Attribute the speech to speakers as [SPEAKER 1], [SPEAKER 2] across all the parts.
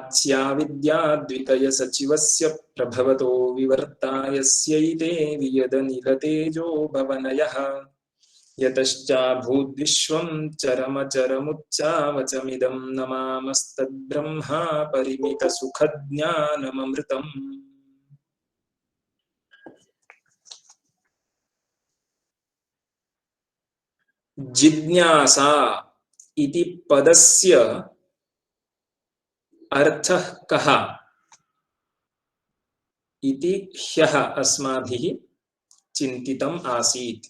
[SPEAKER 1] वाच्या विद्या द्वितय सचिवस्य प्रभवतो विवर्ता यस्यैते वियदनिलतेजो भवनयः यतश्चाभूद्विश्वं चरमचरमुच्चावचमिदं नमामस्तद्ब्रह्मा परिमितसुखज्ञानममृतम्। जिज्ञासा इति पदस्य अर्थः कः इति ह्यः अस्माभिः चिन्तितम् आसीत्।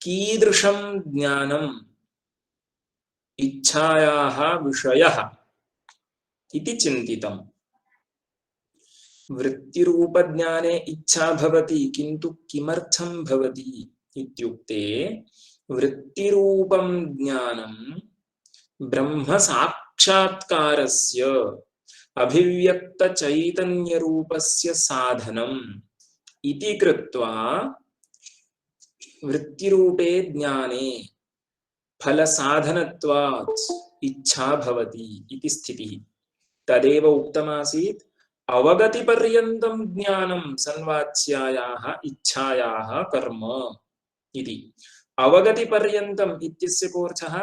[SPEAKER 1] कीदृशं ज्ञानम् इच्छायाः विषयः इति चिन्तितम्। वृत्तिरूपज्ञाने इच्छा भवति, किन्तु किमर्थं भवति इत्युक्ते वृत्तिरूपं ज्ञानं ब्रह्म साक्षात्कारस्य अभिव्यक्तचैतन्यरूपस्य साधनम् इति कृत्वा वृत्तिरूपे ज्ञाने फलसाधनत्वात् इच्छा भवति इति स्थितिः। तदेव उक्तमासीत् अवगतिपर्यन्तं ज्ञानं सन्वाच्यायाः इच्छायाः कर्म इति। अवगतिपर्यन्तम् इत्यस्य कोऽर्थः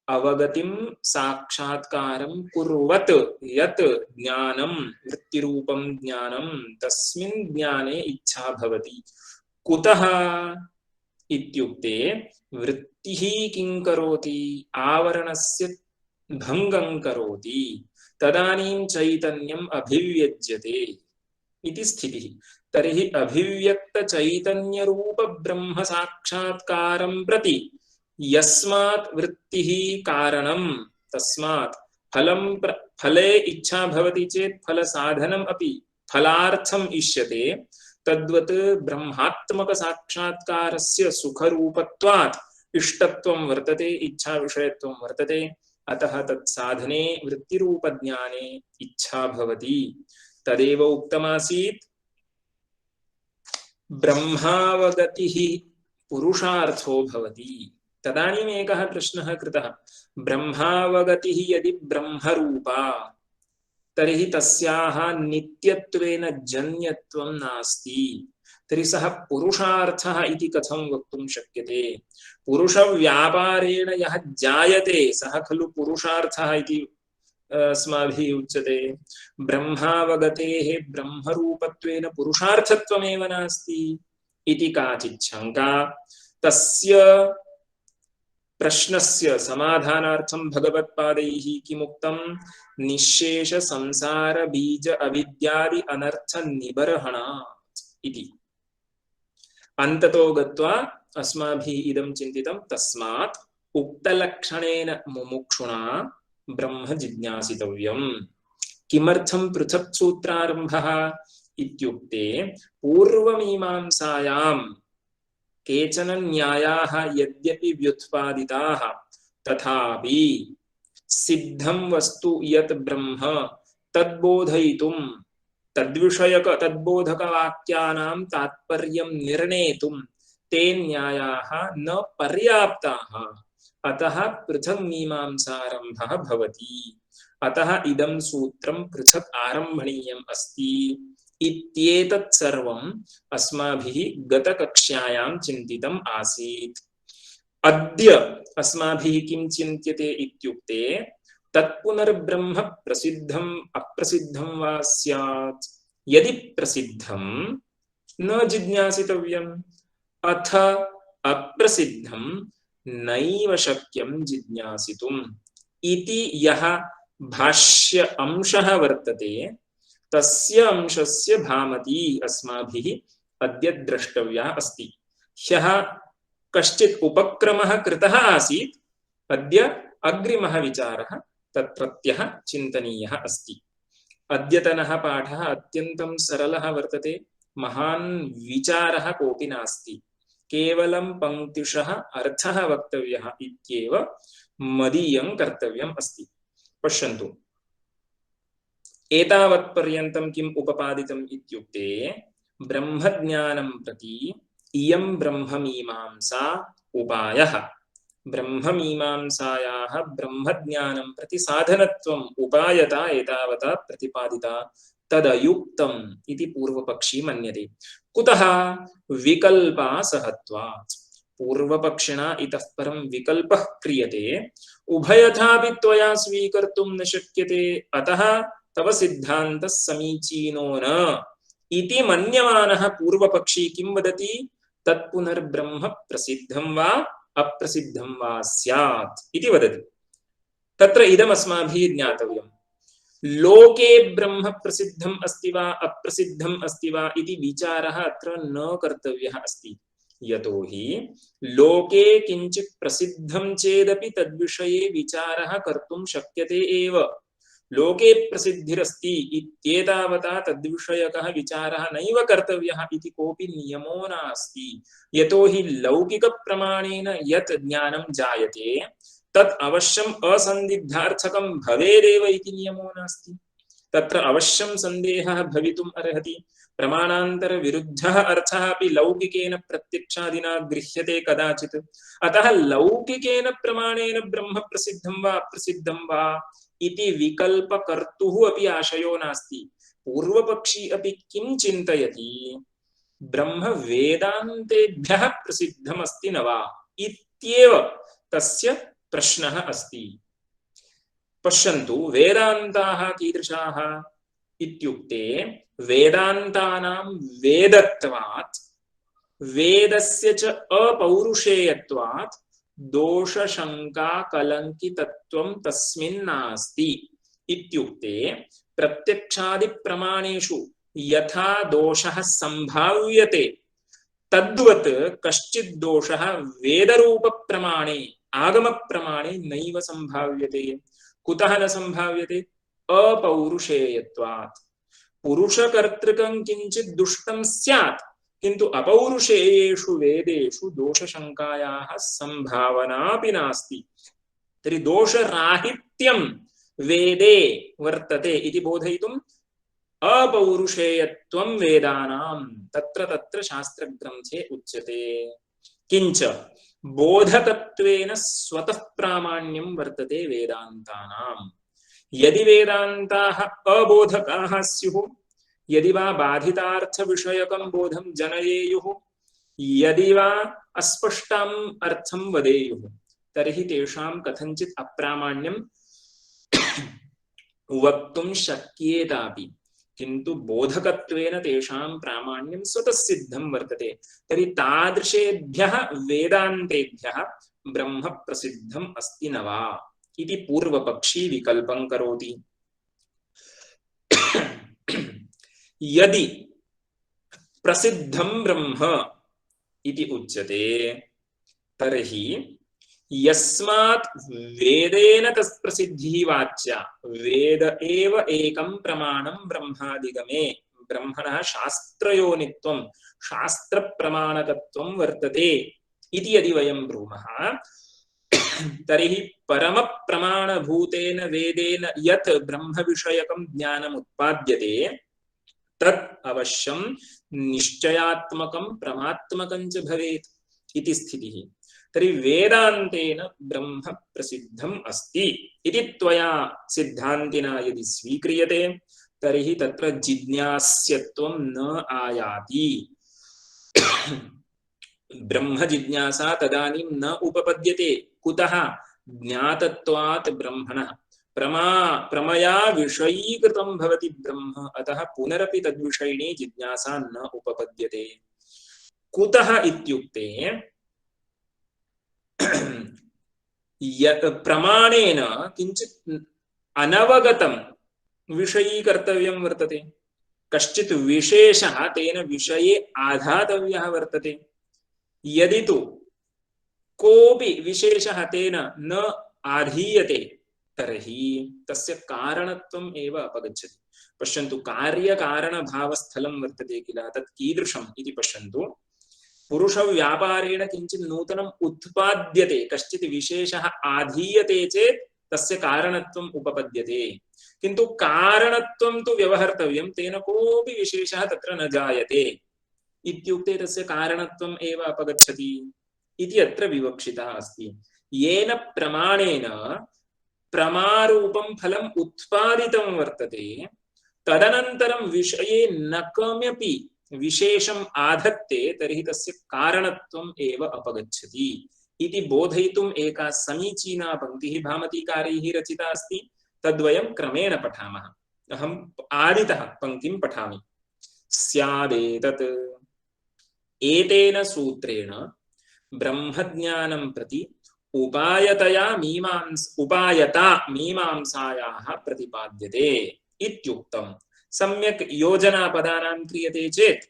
[SPEAKER 1] अवगतिं साक्षात्कारं कुर्वत् यत् ज्ञानं वृत्तिरूपं ज्ञानं तस्मिन् ज्ञाने इच्छा भवति। कुतः इत्युक्ते वृत्तिः किं करोति, आवरणस्य भङ्गं करोति, तदानीं चैतन्यम् अभिव्यज्यते इति स्थितिः। तर्हि अभिव्यक्तचैतन्यरूप ब्रह्म साक्षात्कारं प्रति यस्मात् वृत्तिः कारणं तस्मात् फले इच्छा भवति चेत् फलसाधनम् अपि फलार्थम् इष्यते। तद्वत् ब्रह्मात्मक साक्षात्कारस्य सुखरूपत्वात् इष्टत्वं वर्तते, इच्छा विषयत्वं वर्तते। अतः तत्साधने वृत्तिरूपज्ञाने इच्छा भवति। तदेव उक्तमासीत् ब्रह्मावगतिः पुरुषार्थो भवति। तदानीम् एकः प्रश्नः कृतः, ब्रह्मावगतिः यदि ब्रह्मरूपा तर्हि तस्याः नित्यत्वेन जन्यत्वं नास्ति, तर्हि सः पुरुषार्थः इति कथं वक्तुं शक्यते? पुरुषव्यापारेण यः जायते सः खलु पुरुषार्थः इति अस्माभिः उच्यते। ब्रह्मावगतेः ब्रह्मरूपत्वेन पुरुषार्थत्वमेव नास्ति इति काचित् शङ्का। तस्य प्रश्नस्य समाधानार्थं भगवत्पादैः किमुक्तं? निःशेष संसार बीज अविद्यादि अनर्थ निबर्हणात् इति। अन्ततो गत्वा अस्माभिः इदं चिन्तितं, तस्मात् उक्तलक्षणेन मुमुक्षुणा ब्रह्म जिज्ञासितव्यम्। किमर्थं पृथक् सूत्रारम्भः इत्युक्ते पूर्वमीमांसायां केचन न्यायाः यद्यपि व्युत्पादिताः तथापि सिद्धं वस्तु यत् ब्रह्म तद्बोधयितुं तद्विषयक तद्बोधकवाक्यानां तात्पर्यं निर्णेतुं ते न्यायाः न पर्याप्ताः। अतः पृथक् मीमांसारम्भः भवति। अतः इदं सूत्रं पृथक् आरम्भणीयम् अस्ति इत्येतत् सर्वम् अस्माभिः गतकक्ष्यायां चिन्तितम् आसीत्। अद्य अस्माभिः किं चिन्त्यते इत्युक्ते तत्पुनर्ब्रह्म प्रसिद्धम् अप्रसिद्धं वा स्यात्? यदि प्रसिद्धं न जिज्ञासितव्यम्, अथ अप्रसिद्धं नैव शक्यं जिज्ञासितुम् इति यः भाष्य अंशः वर्तते तस्य अंशस्य भामती अस्माभिः अद्य द्रष्टव्या अस्ति। ह्यः कश्चित् उपक्रमः कृतः आसीत्, अद्य अग्रिमः विचारः तत्रत्यः चिन्तनीयः अस्ति। अद्यतनः पाठः अत्यन्तं सरलः वर्तते, महान् विचारः कोऽपि नास्ति, केवलं पङ्क्तिशः अर्थः वक्तव्यः इत्येव मदीयं कर्तव्यम् अस्ति। पश्यन्तु, एतावत्पर्यन्तं किम् उपपादितम् इत्युक्ते ब्रह्मज्ञानं प्रति इयं ब्रह्ममीमांसा उपायः ब्रह्ममीमांसायाः ब्रह्मज्ञानं प्रति साधनत्वम् उपायता एतावता प्रतिपादिता तदयुक्तम् इति पूर्वपक्षी मन्यते। कुतः? विकल्पासहत्वात्। पूर्वपक्षिणा इतः परं विकल्पः क्रियते, उभयथापि त्वया स्वीकर्तुं न शक्यते, अतः तव सिद्धान्तः समीचीनो न इति मन्यमानः पूर्वपक्षी किं वदति? तत्पुनर्ब्रह्म प्रसिद्धं वा अप्रसिद्धं वा स्यात् इति वदति। तत्र इदम् अस्माभिः ज्ञातव्यम्। लोके ब्रह्म प्रसिद्धम् अस्ति वा अप्रसिद्धम् अस्ति वा इति विचारः अत्र न कर्तव्यः अस्ति। यतोहि लोके किञ्चित् प्रसिद्धं चेदपि तद्विषये विचारः कर्तुं शक्यते एव। लोके प्रसिद्धिरस्ति इत्येतावता तद्विषयकः विचारः नैव कर्तव्यः इति कोऽपि नियमो नास्ति। यतोहि लौकिकप्रमाणेन यत् ज्ञानं जायते तत् अवश्यम् असन्दिग्धार्थकं भवेदेव इति नियमो नास्ति। तत्र अवश्यं सन्देहः भवितुम् अर्हति। प्रमाणान्तर विरुद्धः अर्थः अपि लौकिकेन प्रत्यक्षादिना गृह्यते कदाचित्। अतः लौकिकेन प्रमाणेन ब्रह्म प्रसिद्धं वा अप्रसिद्धं वा इति विकल्पकर्तुः अपि आशयो नास्ति। पूर्वपक्षी अपि किं चिन्तयति? ब्रह्म वेदान्तेभ्यः प्रसिद्धमस्ति न वा इत्येव तस्य प्रश्नः अस्ति। पश्यन्तु, वेदान्ताः कीदृशाः इत्युक्ते वेदान्तानां वेदत्वात् वेदस्य च अपौरुषेयत्वात् दोषशङ्का कलङ्कितत्वं तस्मिन् नास्ति। इत्युक्ते प्रत्यक्षादि प्रमाणेषु यथा दोषः संभाव्यते तद्वत् कश्चित् दोषः वेदरूप प्रमाणे आगम प्रमाणे नैव संभाव्यते। कुतः न संभाव्यते? अपौरुषेयत्वात्। पुरुषकर्तृकं किञ्चित् दुष्टं स्यात्, किन्तु अपौरुषेयेषु वेदेषु दोषशङ्कायाः संभावनापि नास्ति। तर्हि दोषराहित्यं वेदे वर्तते इति बोधयितुम् अपौरुषेयत्वं वेदानां तत्र तत्र शास्त्रग्रन्थे उच्यते। किञ्च बोधकत्वेन स्वतः प्रामाण्यं वर्तते वेदान्तानां। यदि वेदान्ताः अबोधकाः स्युः, यदि वा बाधितार्थ विषयकं बोधं जनयेयुः, यदि वा अस्पष्टम् अर्थं वदेयुः, तर्हि तेषां कथञ्चित् अप्रामाण्यं वक्तुं शक्येतापि, किन्तु बोधकत्वेन तेषां प्रामाण्यं स्वतः सिद्धं वर्तते। तर्हि तादृशेभ्यः वेदान्तेभ्यः ब्रह्म प्रसिद्धम् अस्ति न वा इति पूर्वपक्षी विकल्पं करोति। यदि प्रसिद्धं ब्रह्म इति उच्यते तर्हि यस्मात् वेदेन तत्प्रसिद्धिः वाच्या, वेद एव एकं प्रमाणं ब्रह्मादिगमे, ब्रह्मणः शास्त्रयोनित्वं शास्त्रप्रमाणकत्वं वर्तते इति यदि वयं ब्रूमः, तर्हि परमप्रमाणभूतेन वेदेन यत् ब्रह्मविषयकं ज्ञानम् उत्पाद्यते तत् अवश्यं निश्चयात्मकं प्रमात्मकं च भवेत् इति स्थितिः। तर्हि वेदान्तेन ब्रह्म प्रसिद्धम् अस्ति इति त्वया सिद्धान्तिना यदि स्वीक्रियते तर्हि तत्र जिज्ञास्यत्वं न आयाति। ब्रह्म जिज्ञासा तदानीं न उपपद्यते। कुतः? ज्ञातत्वात् ब्रह्मणः प्रमया विषयीकृतं भवति ब्रह्म, अतः पुनरपि तद्विषयिणी जिज्ञासा न उपपद्यते। कुतः इत्युक्ते प्रमाणेन किञ्चित् अनवगतं विषयीकर्तव्यं वर्तते। कश्चित् विशेषः तेन विषये आधातव्यः वर्तते। यदि तु कोऽपि विशेषः तेन न आधीयते तर्हि तस्य कारणत्वम् एव अपगच्छति। पश्यन्तु, कार्यकारणभावस्थलं वर्तते किल, तत् कीदृशम् इति पश्यन्तु। पुरुषव्यापारेण किञ्चित् नूतनम् उत्पाद्यते, कश्चित् विशेषः आधीयते चेत् तस्य कारणत्वम् उपपद्यते। किन्तु कारणत्वं तु व्यवहर्तव्यं, तेन कोऽपि विशेषः तत्र न जायते इत्युक्ते तस्य कारणत्वम् एव अपगच्छति इति अत्र विवक्षितः अस्ति। येन प्रमाणेन प्रमारूपं फलम् उत्पादितं वर्तते तदनन्तरं विषये न कमपि विशेषम् आधत्ते तर्हि तस्य कारणत्वम् एव अपगच्छति इति बोधयितुम् एका समीचीना पङ्क्तिः भामतीकारैः रचिता अस्ति। तद्वयं क्रमेण पठामः। अहम् आदितः पङ्क्तिं पठामि। स्यादेतत् एतेन सूत्रेण ब्रह्मज्ञानं प्रति उपायता मीमांसायाः प्रतिपाद्यते इत्युक्तं। सम्यक् योजना पदानां क्रियते चेत्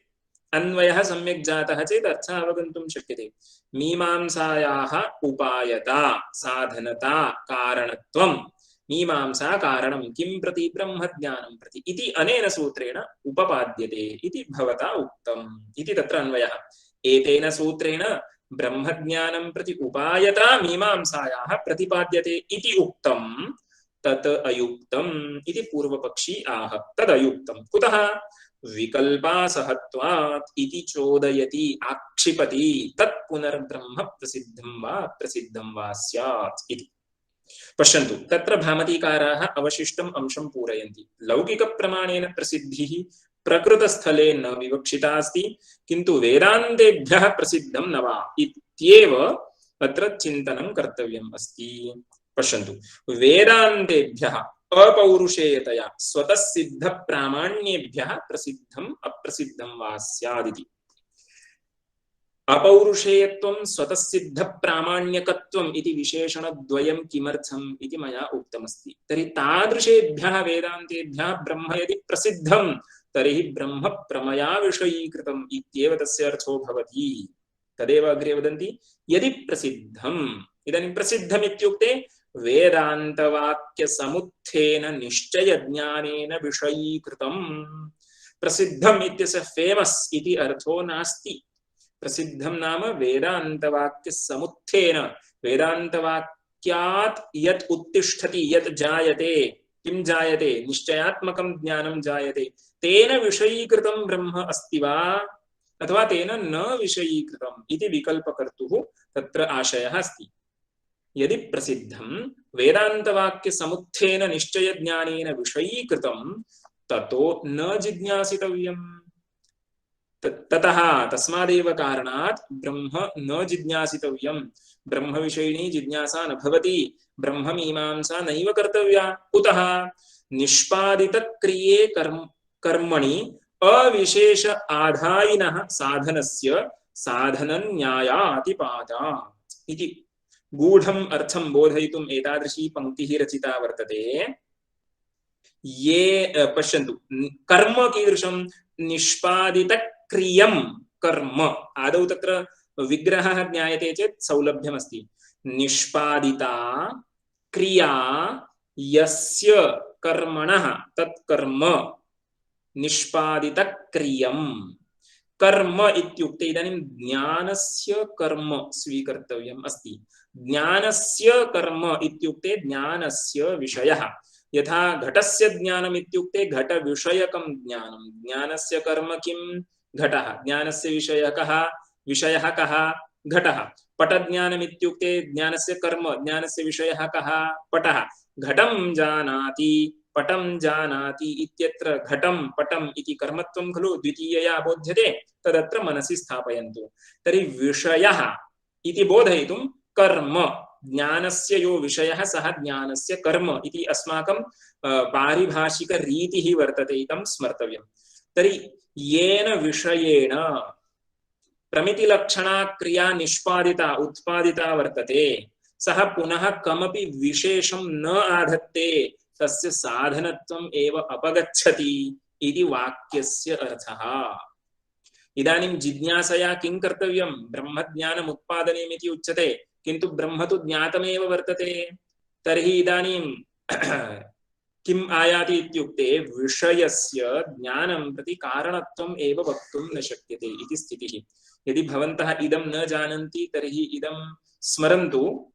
[SPEAKER 1] अन्वयः सम्यक् जातः चेत् अर्थः अवगन्तुं शक्यते। मीमांसायाः उपायता साधनता कारणत्वं मीमांसा कारणं किं प्रति ब्रह्मज्ञानं प्रति इति अनेन सूत्रेण उपपाद्यते इति भवता उक्तम् इति तत्र अन्वयः। एतेन सूत्रेण ब्रह्मज्ञानं प्रति उपायता मीमांसायाः प्रतिपाद्यते इति उक्तं तत् अयुक्तम् इति पूर्वपक्षी आह। तदयुक्तं कुतः? विकल्पासहत्वात् इति चोदयति आक्षिपति तत् पुनर्ब्रह्म प्रसिद्धं वा स्यात् इति। पश्यन्तु, तत्र भामतीकाराः अवशिष्टम् अंशं पूरयन्ति। लौकिकप्रमाणेन प्रसिद्धिः प्रकृतस्थले न विवक्षिता अस्ति, किन्तु वेदान्तेभ्यः प्रसिद्धं न वा इत्येव अत्र चिन्तनं कर्तव्यम् अस्ति। पश्यन्तु, वेदान्तेभ्यः अपौरुषेयतया स्वतः सिद्ध प्रामाण्येभ्यः प्रसिद्धम् अप्रसिद्धं वा स्यादिति। अपौरुषेयत्वं स्वतः सिद्ध प्रामाण्यकत्वम् इति विशेषणद्वयं किमर्थम् इति मया उक्तमस्ति। तर्हि तादृशेभ्यः वेदान्तेभ्यः ब्रह्म यदि प्रसिद्धं तर्हि ब्रह्म प्रमया विषयीकृतम् इत्येव तस्य अर्थो भवति। तदेव अग्रे वदन्ति यदि प्रसिद्धम्। इदानीं प्रसिद्धम् इत्युक्ते वेदान्तवाक्यसमुत्थेन निश्चयज्ञानेन विषयीकृतम्। प्रसिद्धम् इत्यस्य फेमस् इति अर्थो नास्ति। प्रसिद्धं नाम वेदान्तवाक्यसमुत्थेन वेदान्तवाक्यात् यत् उत्तिष्ठति यत् जायते। किं जायते? निश्चयात्मकं ज्ञानं जायते। तेन विषयीकृतं ब्रह्म अस्ति वा अथवा तेन न विषयीकृतम् इति विकल्पकर्तुः तत्र आशयः अस्ति। यदि प्रसिद्धं वेदान्तवाक्यसमुत्थेन निश्चयज्ञानेन विषयीकृतं ततो न जिज्ञासितव्यम्। ततः तस्मादेव कारणात् ब्रह्म न जिज्ञासितव्यम्। ब्रह्मविषयिणी जिज्ञासा न भवति। ब्रह्ममीमांसा नैव कर्तव्या। कुतः? निष्पादितक्रिये कर्मणि अविशेष आधायिनः साधनस्य साधनन्यायातिपादात् इति गूढम् अर्थं बोधयितुम् एतादृशी पङ्क्तिः रचिता वर्तते। ये पश्यन्तु, कर्म कीदृशं? निष्पादितक्रियं कर्म। आदौ तत्र विग्रहः ज्ञायते चेत् सौलभ्यमस्ति। निष्पादिता क्रिया यस्य कर्मणः तत्कर्म निष्पादितक्रियं कर्म इत्युक्ते इदानीं ज्ञानस्य कर्म स्वीकर्तव्यम् अस्ति। ज्ञानस्य कर्म इत्युक्ते ज्ञानस्य विषयः। यथा घटस्य ज्ञानम् इत्युक्ते घटविषयकं ज्ञानं। ज्ञानस्य कर्म किं? घटः। ज्ञानस्य विषयः कः? घटः। पटज्ञानम् इत्युक्ते ज्ञानस्य कर्म, ज्ञानस्य विषयः कः? पटः। घटं जानाति पटं जानाति इत्यत्र घटं पटम् इति कर्मत्वं खलु द्वितीयया बोध्यते। तदत्र मनसि स्थापयन्तु। तर्हि विषयः इति बोधयितुं कर्म, ज्ञानस्य यो विषयः सः ज्ञानस्य कर्म इति अस्माकं पारिभाषिकरीतिः वर्तते। इदं स्मर्तव्यं। तर्हि येन विषयेण प्रमितिलक्षणा क्रिया निष्पादिता उत्पादिता वर्तते, सः पुनः कमपि विशेषं न आधत्ते, तस्य साधनत्वम् एव अपगच्छति इति वाक्यस्य अर्थः। इदानीं जिज्ञासया किं कर्तव्यं? ब्रह्मज्ञानम् उत्पादनीयमिति उच्यते, किन्तु ब्रह्म तु ज्ञातमेव वर्तते। तर्हि इदानीं किम् आयाति इत्युक्ते विषयस्य ज्ञानं प्रति कारणत्वम् एव वक्तुं न शक्यते इति स्थितिः। यदि भवन्तः इदं न जानन्ति तर्हि इदं स्मरन्तु।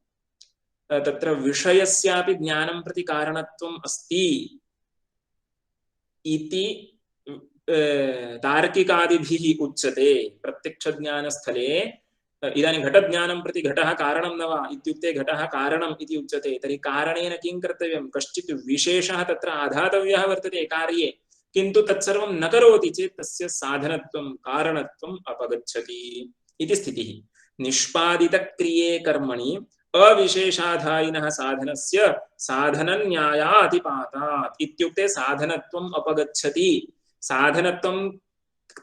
[SPEAKER 1] तत्र विषयस्यापि ज्ञानं प्रति कारणत्वम् अस्ति इति तार्किकादिभिः उच्यते। प्रत्यक्षज्ञानस्थले इदानीं घटज्ञानं प्रति घटः कारणं न वा इत्युक्ते घटः कारणम् इति उच्यते। तर्हि कारणेन किं कर्तव्यं? कश्चित् विशेषः तत्र आधातव्यः वर्तते कार्ये, किन्तु तत्सर्वं न करोति चेत् तस्य साधनत्वं कारणत्वम् अपगच्छति इति स्थितिः। निष्पादितक्रिये कर्मणि अविशेषाधायिनः साधनस्य साधनन्यायातिपातात् इत्युक्ते साधनत्वम् अपगच्छति। साधनत्वं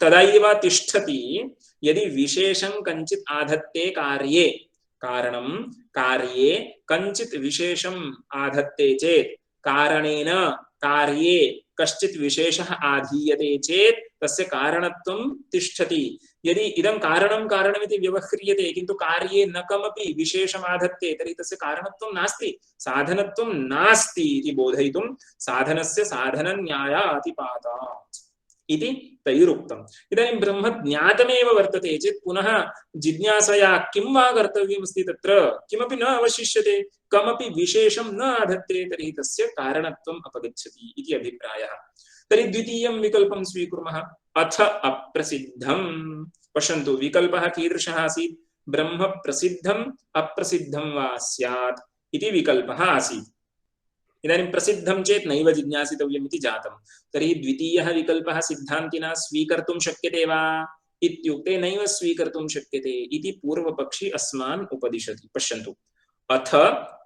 [SPEAKER 1] तदैव तिष्ठति यदि विशेषं कञ्चित् आधत्ते कार्ये। कारणं कार्ये कञ्चित् विशेषम् आधत्ते चेत्, कारणेन कार्ये कश्चित् विशेषः आधीयते चेत् तस्य कारणत्वं तिष्ठति। यदि इदं कारणं कारणमिति व्यवह्रियते किन्तु कार्ये न कमपि विशेषम् आधत्ते तर्हि तस्य कारणत्वं नास्ति, साधनत्वं नास्ति इति बोधयितुं साधनस्य साधनन्यायातिपातात् इति तैरुक्तम्। इदानीं ब्रह्म ज्ञातमेव वर्तते चेत् पुनः जिज्ञासया किं वा कर्तव्यमस्ति? तत्र किमपि न अवशिष्यते, कमपि विशेषं न आधत्ते, तर्हि तस्य कारणत्वम् अपगच्छति इति अभिप्रायः। तर्हि द्वितीयं विकल्पं स्वीकुर्मः। अथ अप्रसिद्धम्। पश्यन्तु विकल्पः कीदृशः आसीत्? ब्रह्म प्रसिद्धम् अप्रसिद्धं वा स्यात् इति विकल्पः आसीत्। इदानीं प्रसिद्धं चेत् नैव जिज्ञासितव्यम् इति जातं। तर्हि द्वितीयः विकल्पः सिद्धान्तिना स्वीकर्तुं शक्यते वा इत्युक्ते नैव स्वीकर्तुं शक्यते इति पूर्वपक्षी अस्मान् उपदिशति। पश्यन्तु, अथ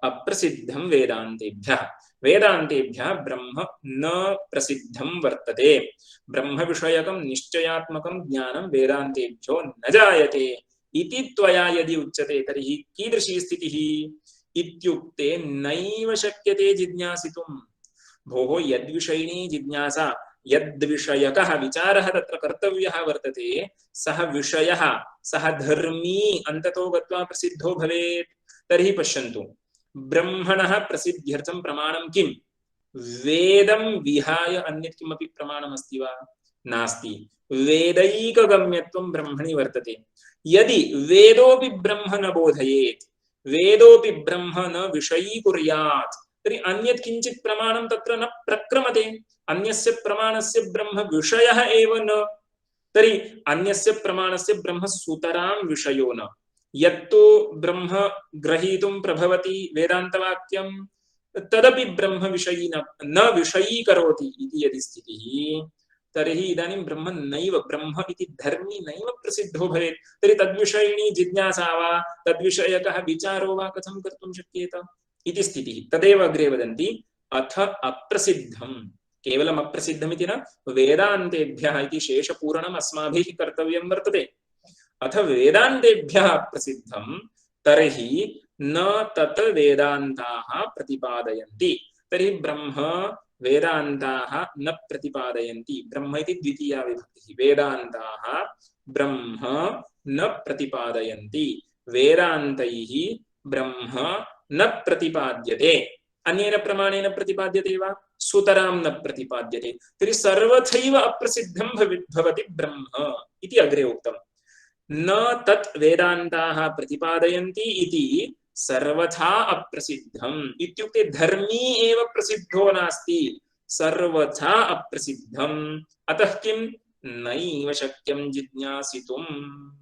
[SPEAKER 1] अप्रसिद्धं वेदान्तेभ्यः। वेदान्तेभ्यः ब्रह्म न प्रसिद्धं वर्तते। ब्रह्म विषयकं निश्चयात्मकं ज्ञानं वेदान्तेभ्यो न जायते इति त्वया यदि उच्यते तर्हि कीदृशी स्थितिः इत्युक्ते नैव शक्यते जिज्ञासितुं। भोः यद्विषयिणी जिज्ञासा, यद्विषयकः विचारः तत्र कर्तव्यः वर्तते, सः विषयः सः धर्मी अन्ततो गत्वा प्रसिद्धो भवेत्। तर्हि पश्यन्तु, ब्रह्मणः प्रसिद्ध्यर्थं प्रमाणं किं? वेदं विहाय अन्यत् किमपि प्रमाणमस्ति वा? नास्ति। वेदैकगम्यत्वं ब्रह्मणि वर्तते। यदि वेदोऽपि ब्रह्म न बोधयेत्, वेदोऽपि ब्रह्म न विषयीकुर्यात्, तर्हि अन्यत् किञ्चित् प्रमाणं तत्र न प्रक्रमते। अन्यस्य प्रमाणस्य ब्रह्म विषयः एव न, तर्हि अन्यस्य प्रमाणस्य ब्रह्म सुतरां विषयो न। यत्तु ब्रह्म ग्रहीतुं प्रभवति वेदान्तवाक्यं तदपि ब्रह्म विषयी न विषयीकरोति इति यदि स्थितिः, तर्हि इदानीं ब्रह्म नैव, ब्रह्म इति धर्मी नैव प्रसिद्धो भवेत्। तर्हि तद्विषयिणी जिज्ञासा वा तद्विषयकः विचारो वा कथं कर्तुं शक्येत इति स्थितिः। तदेव अग्रे वदन्ति, अथ अप्रसिद्धं। केवलम् अप्रसिद्धमिति न, वेदान्तेभ्यः इति शेषपूरणम् अस्माभिः कर्तव्यं वर्तते। अथ वेदान्तेभ्यः अप्रसिद्धं तर्हि न तत् वेदान्ताः प्रतिपादयन्ति। तर्हि ब्रह्म वेदान्ताः न प्रतिपादयन्ति। ब्रह्म इति द्वितीया विभक्तिः। वेदान्ताः ब्रह्म न प्रतिपादयन्ति। वेदान्तैः ब्रह्म न प्रतिपाद्यते। अन्येन प्रमाणेन प्रतिपाद्यते वा? सुतरां न प्रतिपाद्यते। तर्हि सर्वथैव अप्रसिद्धं भवति ब्रह्म इति अग्रे उक्तम्। न तत् वेदान्ताः प्रतिपादयन्ति इति सर्वथा अप्रसिद्धम् इत्युक्ते धर्मी एव प्रसिद्धो नास्ति, सर्वथा अप्रसिद्धम्। अतः किं? नैव शक्यं जिज्ञासितुम्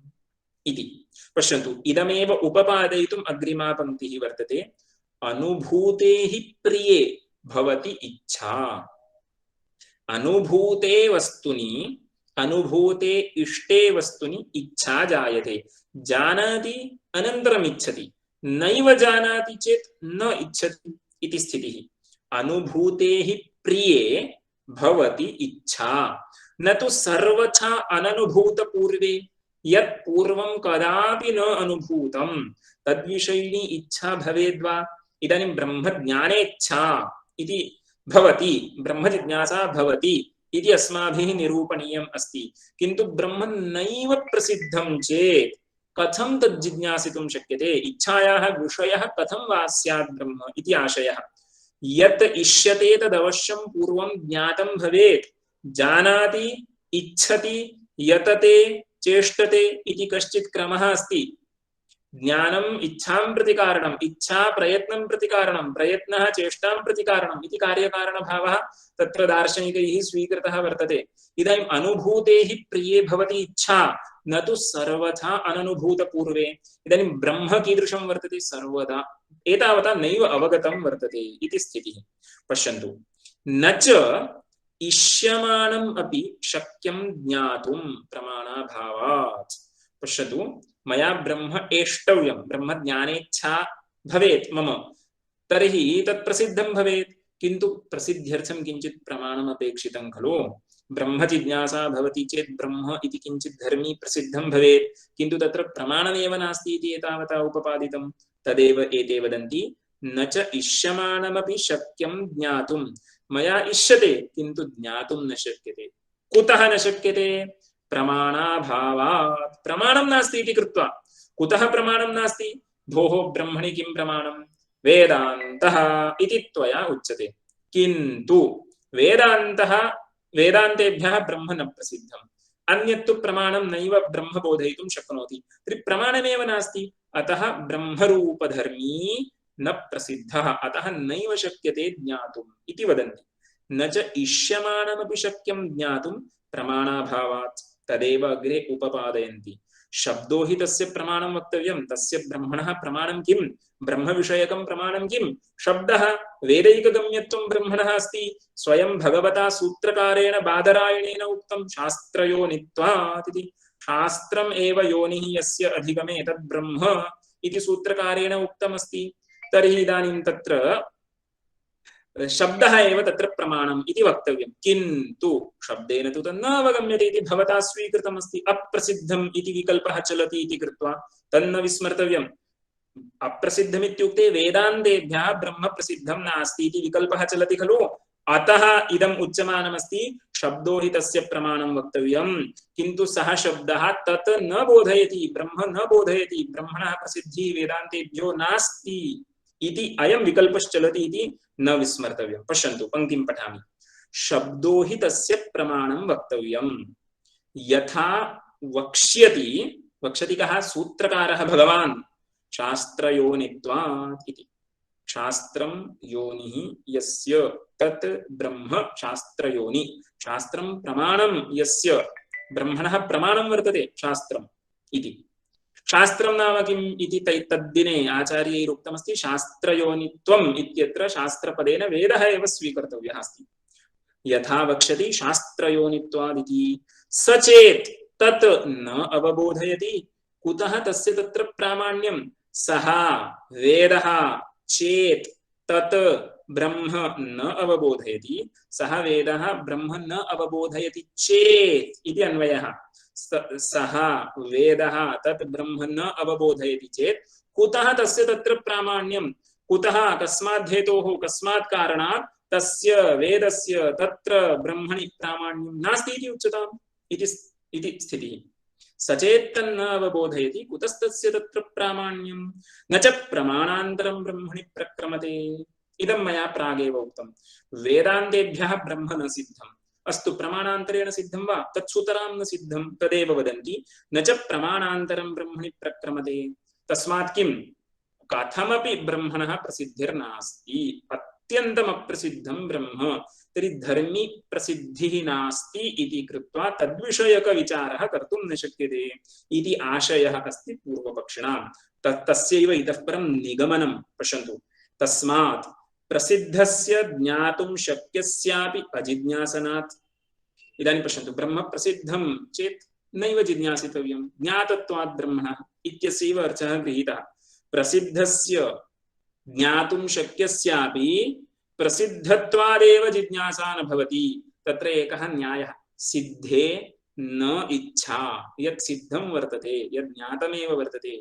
[SPEAKER 1] इति। पश्यन्तु, इदमेव उपपादयितुम् अग्रिमा पङ्क्तिः वर्तते। अनुभूते हि प्रिये भवति इच्छा। अनुभूते वस्तुनि, अनुभूते इष्टे वस्तुनि इच्छा जायते। जानाति अनन्तरम् इच्छति, नैव जानाति चेत् न इच्छति इति स्थितिः। अनुभूते हि प्रिये भवति इच्छा, न तु सर्वथा अननुभूतपूर्वे। यत् पूर्वं कदापि न अनुभूतं तद्विषयिणी इच्छा भवेद्वा? इदानीं ब्रह्मज्ञानेच्छा इति भवति, ब्रह्मजिज्ञासा भवति इति अस्माभिः निरूपणीयम् अस्ति। किन्तु ब्रह्म नैव प्रसिद्धं चेत् कथं तद् जिज्ञासितुं शक्यते? इच्छायाः विषयः कथं वा स्यात् ब्रह्म इति आशयः। यत् इष्यते तदवश्यं पूर्वं ज्ञातं भवेत्। जानाति, इच्छति, यतते, चेष्टते इति कश्चित् क्रमः अस्ति। ज्ञानम् इच्छां प्रति कारणम्, इच्छा प्रयत्नं प्रति कारणं, प्रयत्नः चेष्टां प्रति कारणम् इति कार्यकारणभावः तत्र दार्शनिकैः स्वीकृतः वर्तते। इदानीम् अनुभूते हि प्रिये भवति इच्छा, न तु सर्वथा अननुभूतपूर्वे। इदानीं ब्रह्म कीदृशं वर्तते, सर्वदा एतावता नैव अवगतं वर्तते इति स्थितिः। पश्यन्तु, न च इष्यमाणम् अपि शक्यं ज्ञातुं प्रमाणाभावात्। पश्यतु, मया ब्रह्म एष्टव्यं, ब्रह्मज्ञानेच्छा भवेत् मम, तर्हि तत् प्रसिद्धं भवेत्, किन्तु प्रसिद्ध्यर्थं किञ्चित् प्रमाणम् अपेक्षितं खलु। ब्रह्म जिज्ञासा भवति चेत् ब्रह्म इति किञ्चित् धर्मी प्रसिद्धं भवेत्, किन्तु तत्र प्रमाणमेव नास्ति इति एतावता उपपादितं। तदेव एते वदन्ति, न च इष्यमाणमपि शक्यं ज्ञातुं। मया इष्यते किन्तु ज्ञातुं न शक्यते। कुतः न शक्यते? प्रमाणाभावात्। प्रमाणं नास्ति इति कृत्वा। कुतः प्रमाणं नास्ति? भोः ब्रह्मणि किं प्रमाणं? वेदान्तः इति त्वया उच्यते, किन्तु वेदान्तः, वेदान्तेभ्यः ब्रह्म न प्रसिद्धम्, अन्यत्तु प्रमाणं नैव ब्रह्म बोधयितुं शक्नोति। तर्हि प्रमाणमेव नास्ति, अतः ब्रह्मरूपधर्मी न प्रसिद्धः, अतः नैव शक्यते ज्ञातुम् इति वदन्ति। न च इष्यमाणमपि शक्यं ज्ञातुं प्रमाणाभावात्। तदेव अग्रे उपपादयन्ति। शब्दो हि तस्य प्रमाणं वक्तव्यं, तस्य ब्रह्मणः प्रमाणं किं, ब्रह्म विषयकं प्रमाणं किं? शब्दः। वेदैकगम्यत्वं ब्रह्मणः अस्ति, स्वयं भगवता सूत्रकारेण बादरायणेन उक्तं, शास्त्रयोनित्वात् इति। शास्त्रम् एव योनिः यस्य अधिगमे तद् ब्रह्म इति सूत्रकारेण उक्तमस्ति। तर्हि इदानीं तत्र शब्दः एव तत्र प्रमाणम् इति वक्तव्यं, किन्तु शब्देन तु तन्न अवगम्यते इति भवता स्वीकृतमस्ति। अप्रसिद्धम् इति विकल्पः चलति इति कृत्वा तन्न विस्मर्तव्यम्। अप्रसिद्धमित्युक्ते वेदान्तेभ्यः ब्रह्म प्रसिद्धं नास्ति इति विकल्पः चलति खलु। अतः इदम् उच्यमानमस्ति, शब्दो हि तस्य प्रमाणं वक्तव्यं, किन्तु सः शब्दः तत् न बोधयति, ब्रह्म न बोधयति, ब्रह्मणः प्रसिद्धिः वेदान्तेभ्यो नास्ति इति अयं विकल्पश्चलति इति न विस्मर्तव्यं। पश्यन्तु, पंक्तिं पठामि। शब्दो हि तस्य प्रमाणं वक्तव्यं, यथा वक्ष्यति, वक्ष्यति कः? सूत्रकारः भगवान्, शास्त्रयोनित्वात् इति। शास्त्रं योनिः यस्य तत् ब्रह्म शास्त्रयोनि। शास्त्रं प्रमाणं यस्य, ब्रह्मणः प्रमाणं वर्तते शास्त्रम् इति। शास्त्रं नाम किम् इति तद्दिने आचार्यैरुक्तमस्ति, शास्त्रयोनित्वम् इत्यत्र शास्त्रपदेन वेदः एव स्वीकर्तव्यः अस्ति। यथा वक्ष्यति शास्त्रयोनित्वादिति। सचेत् तत् न अवबोधयति। कुतः तस्य तत्र प्रामाण्यं? सः वेदः चेत् तत् ब्रह्म न अवबोधयति, सः वेदः ब्रह्म न अवबोधयति चेत् इति अन्वयः। सः वेदः तत् ब्रह्म न अवबोधयति चेत् कुतः तस्य तत्र प्रामाण्यं? कुतः? कस्मात् हेतोः, कस्मात् कारणात् तस्य वेदस्य तत्र ब्रह्मणि प्रामाण्यं नास्ति इति उच्यताम् इति स्थितिः। सचेत्तन्न अवबोधयति, कुतस्तस्य तत्र प्रामाण्यं? न च प्रमाणान्तरं ब्रह्मणि प्रक्रमते। इदं मया प्रागेव उक्तं, वेदान्तेभ्यः ब्रह्म न सिद्धम्। अस्तु, प्रमाणान्तरेण सिद्धं वा? तत्सुतरां न सिद्धं। तदेव वदन्ति, न च प्रमाणान्तरं ब्रह्मणि प्रक्रमते। तस्मात् किं? कथमपि ब्रह्मणः प्रसिद्धिर्नास्ति, अत्यन्तम् अप्रसिद्धं ब्रह्म, तर्हि धर्मी प्रसिद्धिः नास्ति इति कृत्वा तद्विषयकविचारः कर्तुं न शक्यते इति आशयः अस्ति पूर्वपक्षिणां। तस्यैव इतः परं निगमनं। पश्यन्तु, तस्मात् प्रसिद्धस्य ज्ञातुं शक्यस्यापि अजिज्ञासनात्। इदानीं पश्यन्तु, ब्रह्म प्रसिद्धं चेत् नैव जिज्ञासितव्यं, ज्ञातत्वात् ब्रह्मणः इत्यस्यैव अर्थः गृहीतः। प्रसिद्धस्य ज्ञातुं शक्यस्यापि प्रसिद्धत्वादेव जिज्ञासा न भवति। तत्र एकः न्यायः, सिद्धे न इच्छा। यत् सिद्धं वर्तते, यत् ज्ञातमेव वर्तते,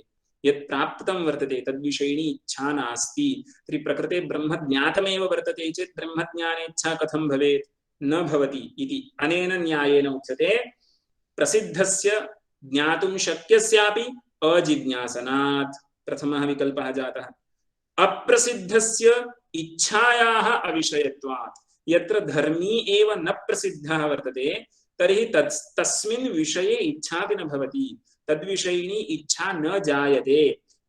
[SPEAKER 1] यत् प्राप्तं वर्तते, तद्विषयिणी इच्छा नास्ति। तर्हि प्रकृते ब्रह्म ज्ञातमेव वर्तते चेत् ब्रह्मज्ञाने इच्छा कथं भवेत्? न भवति इति अनेन न्यायेन उच्यते, प्रसिद्धस्य ज्ञातुं शक्यस्यापि अजिज्ञासनात्। प्रथमः विकल्पः जातः। अप्रसिद्धस्य इच्छायाः अविषयत्वात्। यत्र धर्मी एव न प्रसिद्धः वर्तते, तर्हि तस्मिन् विषये इच्छापि न भवति, तद्विषयिणी इच्छा न जायते,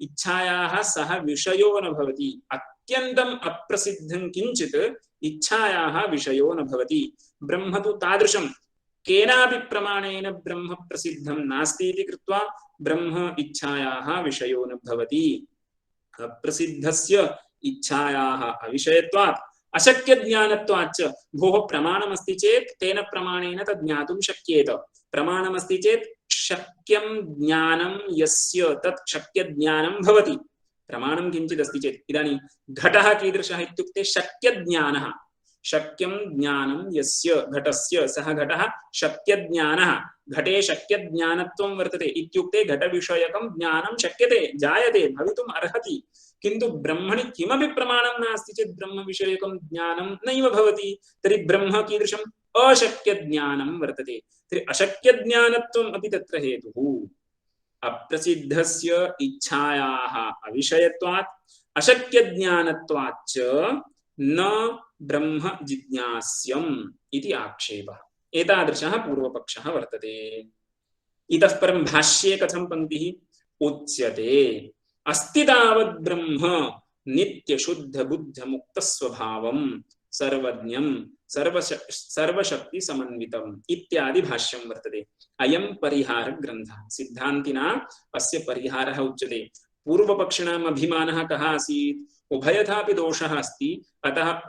[SPEAKER 1] इच्छायाः सः विषयो न भवति। अत्यन्तम् अप्रसिद्धं किञ्चित् इच्छायाः विषयो न भवति। ब्रह्म तु तादृशं केनापि प्रमाणेन ब्रह्म प्रसिद्धं नास्ति इति कृत्वा ब्रह्म इच्छायाः विषयो न भवति। अप्रसिद्धस्य इच्छायाः अविषयत्वात् अशक्य ज्ञानत्वाच्च भोः प्रमाणमस्ति चेत् तेन प्रमाणेन तद् ज्ञातुं शक्येत। प्रमाणमस्ति चेत् शक्यं ज्ञानं यस्य तत् शक्य ज्ञानं भवति। प्रमाणं किञ्चित् अस्ति चेत् इदानीं घटः कीदृशः इत्युक्ते शक्य ज्ञानः। शक्यं ज्ञानं यस्य घटस्य सः घटः शक्य ज्ञानः। घटे शक्य ज्ञानत्वं वर्तते इत्युक्ते घटविषयकं ज्ञानं शक्यते जायते भवितुम् अर्हति। किन्तु ब्रह्मणि किमपि प्रमाणं नास्ति चेत् ब्रह्म विषयकं ज्ञानं नैव भवति। तर्हि ब्रह्म कीदृशम् अशक्य ज्ञानं वर्तते। तर्हि अशक्य ज्ञानत्वम् अपि तत्र हेतुः। अप्रसिद्धस्य इच्छायाः अविषयत्वात् अशक्य ज्ञानत्वाच्च न ब्रह्म जिज्ञास्यम् इति आक्षेपः। एतादृशः पूर्वपक्षः वर्तते। इतः परं भाष्ये कथं पंक्तिः उच्यते अस्ति तावद् ब्रह्म नित्यशुद्धबुद्धमुक्तस्वभावं सर्वज्ञं सर्वशक्तिसमन्वितम् इत्यादि भाष्यं वर्तते। अयं परिहारग्रन्थः। सिद्धान्तिना अस्य परिहारः उच्यते। पूर्वपक्षिणाम् अभिमानः कः आसीत्? उभयथापि दोषः अस्ति, अतः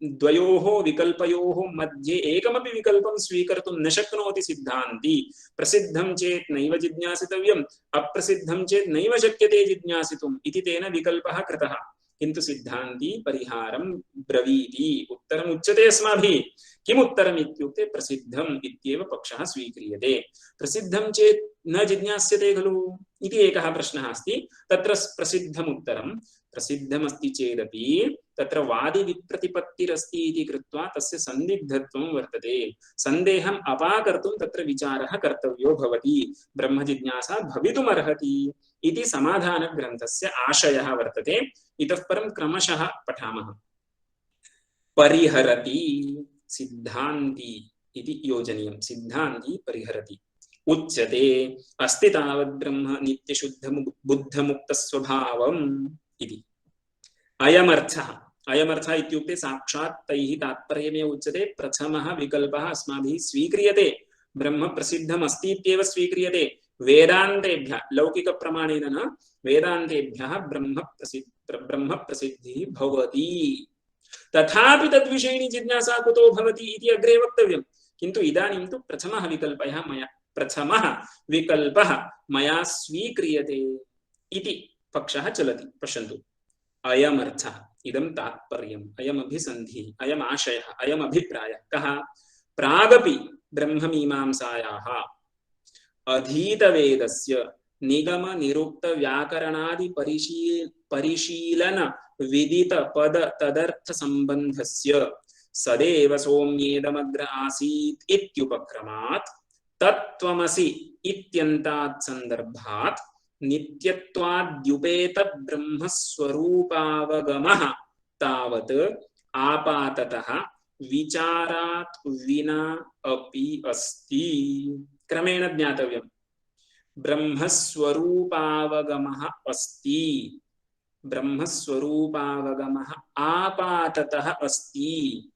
[SPEAKER 1] द्वयोः विकल्पयोः मध्ये एकमपि विकल्पं स्वीकर्तुं न शक्नोति सिद्धान्ती। प्रसिद्धं चेत् नैव जिज्ञासितव्यम्, अप्रसिद्धं चेत् नैव शक्यते जिज्ञासितुम् इति तेन विकल्पः कृतः। किन्तु सिद्धान्ती परिहारं ब्रवीति। उत्तरम् उच्यते अस्माभिः। किम् उत्तरम् इत्युक्ते प्रसिद्धम् इत्येव पक्षः स्वीक्रियते। प्रसिद्धं चेत् न जिज्ञास्यते खलु इति एकः प्रश्नः अस्ति। तत्र प्रसिद्धम् उत्तरं प्रसिद्धमस्ति चेदपि तत्र वादिविप्रतिपत्तिरस्ति इति कृत्वा तस्य सन्दिग्धत्वं वर्तते। सन्देहम् अपाकर्तुं तत्र विचारः कर्तव्यो भवति। ब्रह्मजिज्ञासा भवितुमर्हति इति समाधानग्रन्थस्य आशयः वर्तते। इतः परं क्रमशः पठामः। परिहरति सिद्धान्ती इति योजनीयं। सिद्धान्ती परिहरति। उच्यते अस्ति तावद् ब्रह्म नित्यशुद्धबुद्धमुक्तस्वभावम् इति। अयमर्थः। अयमर्थः इत्युक्ते साक्षात् तैः तात्पर्यमेव उच्यते। प्रथमः विकल्पः अस्माभिः स्वीक्रियते। ब्रह्म प्रसिद्धमस्ति इत्येव स्वीक्रियते। वेदान्तेभ्यः लौकिकप्रमाणेन न, वेदान्तेभ्यः ब्रह्म प्रसिद्धिः भवति। तथापि तद्विषयिणी जिज्ञासा कुतो भवति इति अग्रे वक्तव्यम्। किन्तु इदानीं तु प्रथमः विकल्पः मया स्वीक्रियते इति पक्षः चलति। पश्यन्तु। अयमर्थः इदं तात्पर्यम्, अयमभिसन्धिः, अयमाशयः, अयमभिप्रायः कः? प्रागपि ब्रह्ममीमांसायाः अधीतवेदस्य निगम निरुक्त व्याकरणादि परिशीलन विदित पद तदर्थ संबंधस्य सदेव सौम्येदमग्र आसीत् इत्युपक्रमात् तत्त्वमसि इत्यन्तात् संदर्भात् नित्यत्वाद्युपेत ब्रह्मस्वरूपावगमः तावत् आपाततः विचारात् विना अपि अस्ति। क्रमेण ज्ञातव्यम्। ब्रह्मस्वरूपावगमः अस्ति, ब्रह्मस्वरूपावगमः आपाततः अस्ति,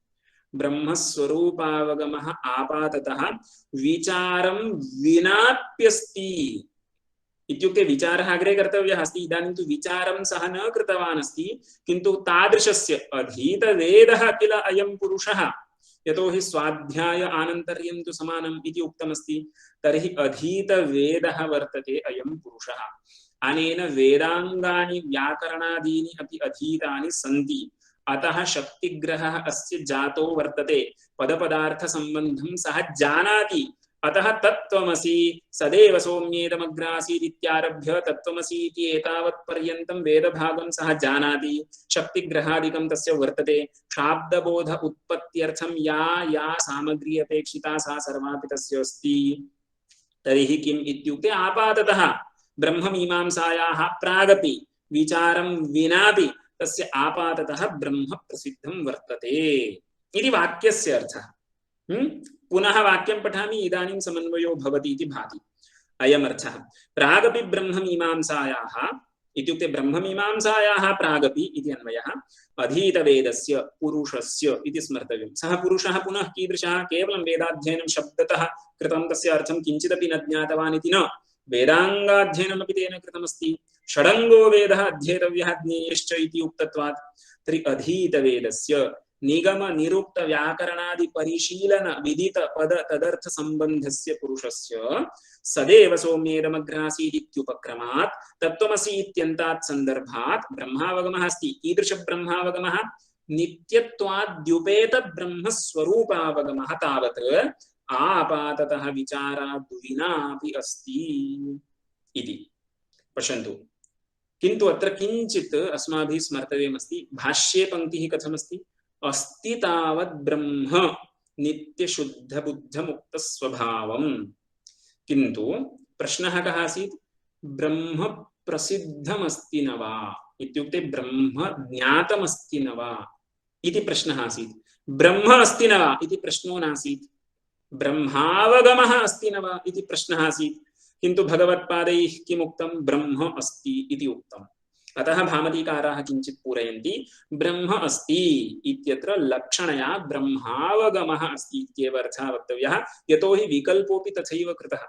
[SPEAKER 1] ब्रह्मस्वरूपावगमः आपाततः विचारं विनाप्यस्ति। इत्युक्ते विचारः अग्रे कर्तव्यः अस्ति। इदानीं तु विचारं सः न कृतवान् अस्ति, किन्तु तादृशस्य अधीतवेदः किल अयं पुरुषः। यतोहि स्वाध्याय आनन्तर्यं तु समानम् इति उक्तमस्ति। तर्हि अधीतवेदः वर्तते अयं पुरुषः। अनेन वेदाङ्गानि व्याकरणादीनि अपि अधीतानि सन्ति। अतः शक्तिग्रहः अस्य जातो वर्तते। पदपदार्थसम्बन्धं सः जानाति। अतः तत्त्वमसि सदेव सौम्येदमग्रासीत् इत्यारभ्य तत्त्वमसि इति एतावत् पर्यन्तं वेदभागं सः जानाति। शक्तिग्रहादिकं तस्य वर्तते। शाब्दबोध उत्पत्त्यर्थं या सामग्री अपेक्षिता सा सर्वापि तस्य अस्ति। तर्हि किम् इत्युक्ते आपाततः ब्रह्ममीमांसायाः प्रागपि विचारं विनापि तस्य आपाततः ब्रह्म प्रसिद्धं वर्तते इति वाक्यस्य अर्थः। पुनः वाक्यं पठामि, इदानीं समन्वयो भवति इति भाति। अयमर्थः प्रागपि ब्रह्ममीमांसायाः इत्युक्ते ब्रह्ममीमांसायाः प्रागपि इति अन्वयः अधीतवेदस्य पुरुषस्य इति स्मर्तव्यं। सः पुरुषः पुनः कीदृशः? केवलं वेदाध्ययनं शब्दतः कृतं, तस्य अर्थं किञ्चिदपि न ज्ञातवान् इति न, वेदाङ्गाध्ययनमपि तेन कृतमस्ति। षडङ्गो वेदः अध्येतव्यः ज्ञेयश्च इति उक्तत्वात् तर्हि अधीतवेदस्य निगम निरुक्त व्याकरणादि परिशीलन विदित पद तदर्थ संबंधस्य पुरुषस्य सदैव सौम्येदमग्रासीत् इत्युपक्रमात् तत्त्वमसि इत्यन्तात् संदर्भात् ब्रह्मावगमः अस्ति। कीदृश ब्रह्मावगमः? नित्यत्वाद्युपेत ब्रह्मस्वरूपावगमः तावत् आपाततः विचाराद् विनापि अस्ति इति। पश्यन्तु, किन्तु अत्र किञ्चित् अस्माभिः स्मर्तव्यमस्ति। भाष्ये पङ्क्तिः कथमस्ति? अस्ति तावत् ब्रह्म नित्यशुद्धबुद्धमुक्तस्वभावम्। किन्तु प्रश्नः कः आसीत्? ब्रह्म प्रसिद्धमस्ति न वा इत्युक्ते ब्रह्म ज्ञातमस्ति न वा इति प्रश्नः आसीत्। ब्रह्म अस्ति न वा इति प्रश्नो नासीत्। ब्रह्मावगमः अस्ति न वा इति प्रश्नः आसीत्। किन्तु भगवत्पादैः किमुक्तं? ब्रह्म अस्ति इति उक्तम्। अतः भामतीकाराः किञ्चित् पूरयन्ति, ब्रह्म अस्ति इत्यत्र लक्षणया ब्रह्मावगमः अस्ति इत्येव अर्थः वक्तव्यः, यतोहि विकल्पोऽपि तथैव कृतः।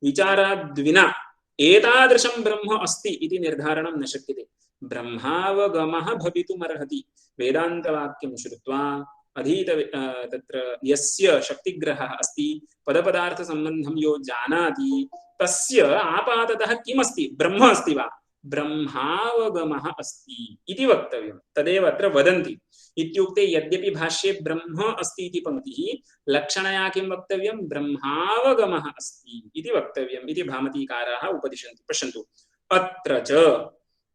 [SPEAKER 1] विचाराद्विना एतादृशं ब्रह्म अस्ति इति निर्धारणं न शक्यते। ब्रह्मावगमः भवितुमर्हति। वेदान्तवाक्यं श्रुत्वा अधीत तत्र यस्य शक्तिग्रहः अस्ति, पदपदार्थसम्बन्धं यो जानाति, तस्य आपाततः किमस्ति? ब्रह्म अस्ति वा? ब्रह्मावगमः अस्ति इति वक्तव्यं। तदेव अत्र वदन्ति। इत्युक्ते यद्यपि भाष्ये ब्रह्म अस्ति इति पङ्क्तिः, लक्षणया किं वक्तव्यं? ब्रह्मावगमः अस्ति इति वक्तव्यम् इति भामतीकाराः उपदिशन्ति। पश्यन्तु, अत्र च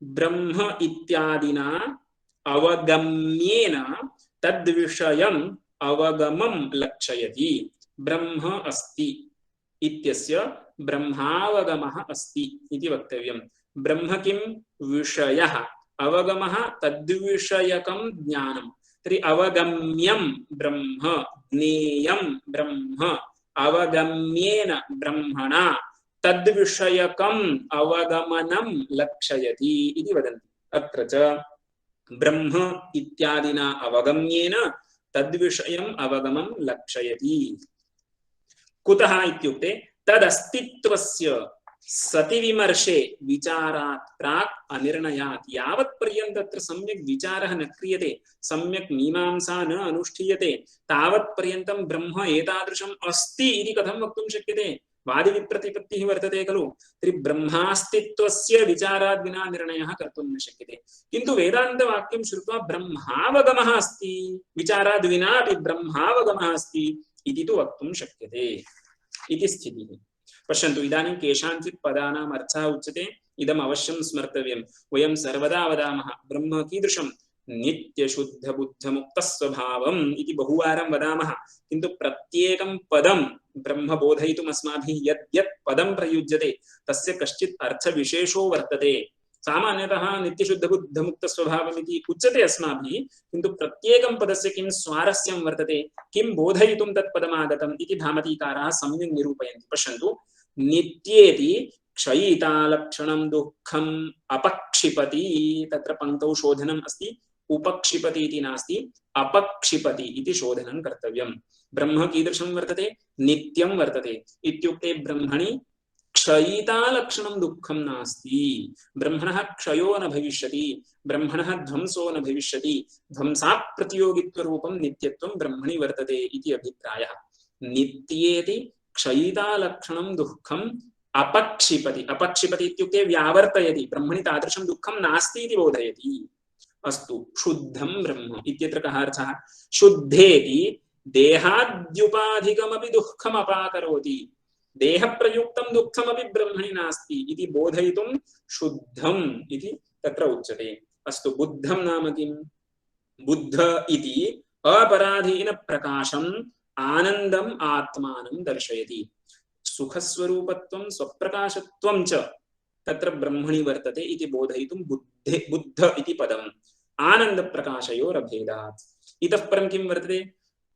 [SPEAKER 1] ब्रह्म इत्यादिना अवगम्येन तद्विषयम् अवगमं लक्षयति। ब्रह्म अस्ति इत्यस्य ब्रह्मावगमः अस्ति इति वक्तव्यम्। ब्रह्म किं? विषयः। अवगमः तद्विषयकं ज्ञानं। तर्हि अवगम्यं ब्रह्म, ज्ञेयं ब्रह्म, अवगम्येन ब्रह्मणा तद्विषयकम् अवगमनं लक्षयति इति वदन्ति। अत्र च ब्रह्म इत्यादिना अवगम्येन तद्विषयम् अवगमं लक्षयति। कुतः इत्युक्ते तदस्तित्वस्य सति विमर्शे विचारात् प्राक् अनिर्णयात् यावत् पर्यन्तं तत्र सम्यक् विचारः न क्रियते, सम्यक् मीमांसा न अनुष्ठीयते, तावत् पर्यन्तं ब्रह्म एतादृशम् अस्ति इति कथं वक्तुं शक्यते? वादिविप्रतिपत्तिः वर्तते खलु। तर्हि ब्रह्मास्तित्वस्य विचाराद् विना निर्णयः कर्तुं न शक्यते। किन्तु वेदान्तवाक्यं श्रुत्वा ब्रह्मावगमः अस्ति, विचाराद् विनापि ब्रह्मावगमः अस्ति इति तु वक्तुं शक्यते इति स्थितिः। पश्यन्तु, इदानीं केषाञ्चित् पदानाम् अर्थः उच्यते, इदम् अवश्यं स्मर्तव्यं। वयं सर्वदा वदामः ब्रह्म कीदृशं? नित्यशुद्धबुद्धमुक्तस्वभावम् इति बहुवारं वदामः। किन्तु प्रत्येकं पदं ब्रह्म बोधयितुम् अस्माभिः यत् यत् पदं प्रयुज्यते तस्य कश्चित् अर्थविशेषो वर्तते। सामान्यतः नित्यशुद्धबुद्धमुक्तस्वभावम् इति उच्यते अस्माभिः, किन्तु प्रत्येकं पदस्य किं स्वारस्यं वर्तते, किं बोधयितुं तत् पदमागतम् इति भामतीकाराः सम्यक् निरूपयन्ति। पश्यन्तु, नित्येति क्षयितालक्षणं दुःखम् अपक्षिपति, तत्र पङ्क्तौ शोधनम् अस्ति, उपक्षिपति इति नास्ति, अपक्षिपति इति शोधनं कर्तव्यम्। ब्रह्म कीदृशं वर्तते? नित्यं वर्तते। इत्युक्ते ब्रह्मणि क्षयितालक्षणं दुःखं नास्ति। ब्रह्मणः क्षयो न भविष्यति, ब्रह्मणः ध्वंसो न भविष्यति। ध्वंसाप्रतियोगित्वरूपं नित्यत्वं ब्रह्मणि वर्तते इति अभिप्रायः। नित्येति क्षयितालक्षणं दुःखम् अपक्षिपति। अपक्षिपति इत्युक्ते व्यावर्तयति, ब्रह्मणि तादृशं दुःखं नास्ति इति बोधयति। अस्तु, शुद्धं ब्रह्म इत्यत्र कः अर्थः? शुद्धेति देहाद्युपाधिकमपि दुःखम् अपाकरोति, देहप्रयुक्तं दुःखमपि ब्रह्मणि नास्ति इति बोधयितुं शुद्धम् इति तत्र उच्यते। अस्तु, बुद्धं नाम किम्? बुद्ध इति अपराधीन प्रकाशम् आनन्दम् आत्मानं दर्शयति। सुखस्वरूपत्वं स्वप्रकाशत्वं च तत्र ब्रह्मणि वर्तते इति बोधयितुं बुद्ध इति पदम्। आनन्दप्रकाशयोरभेदात्। इतः परं किं वर्तते?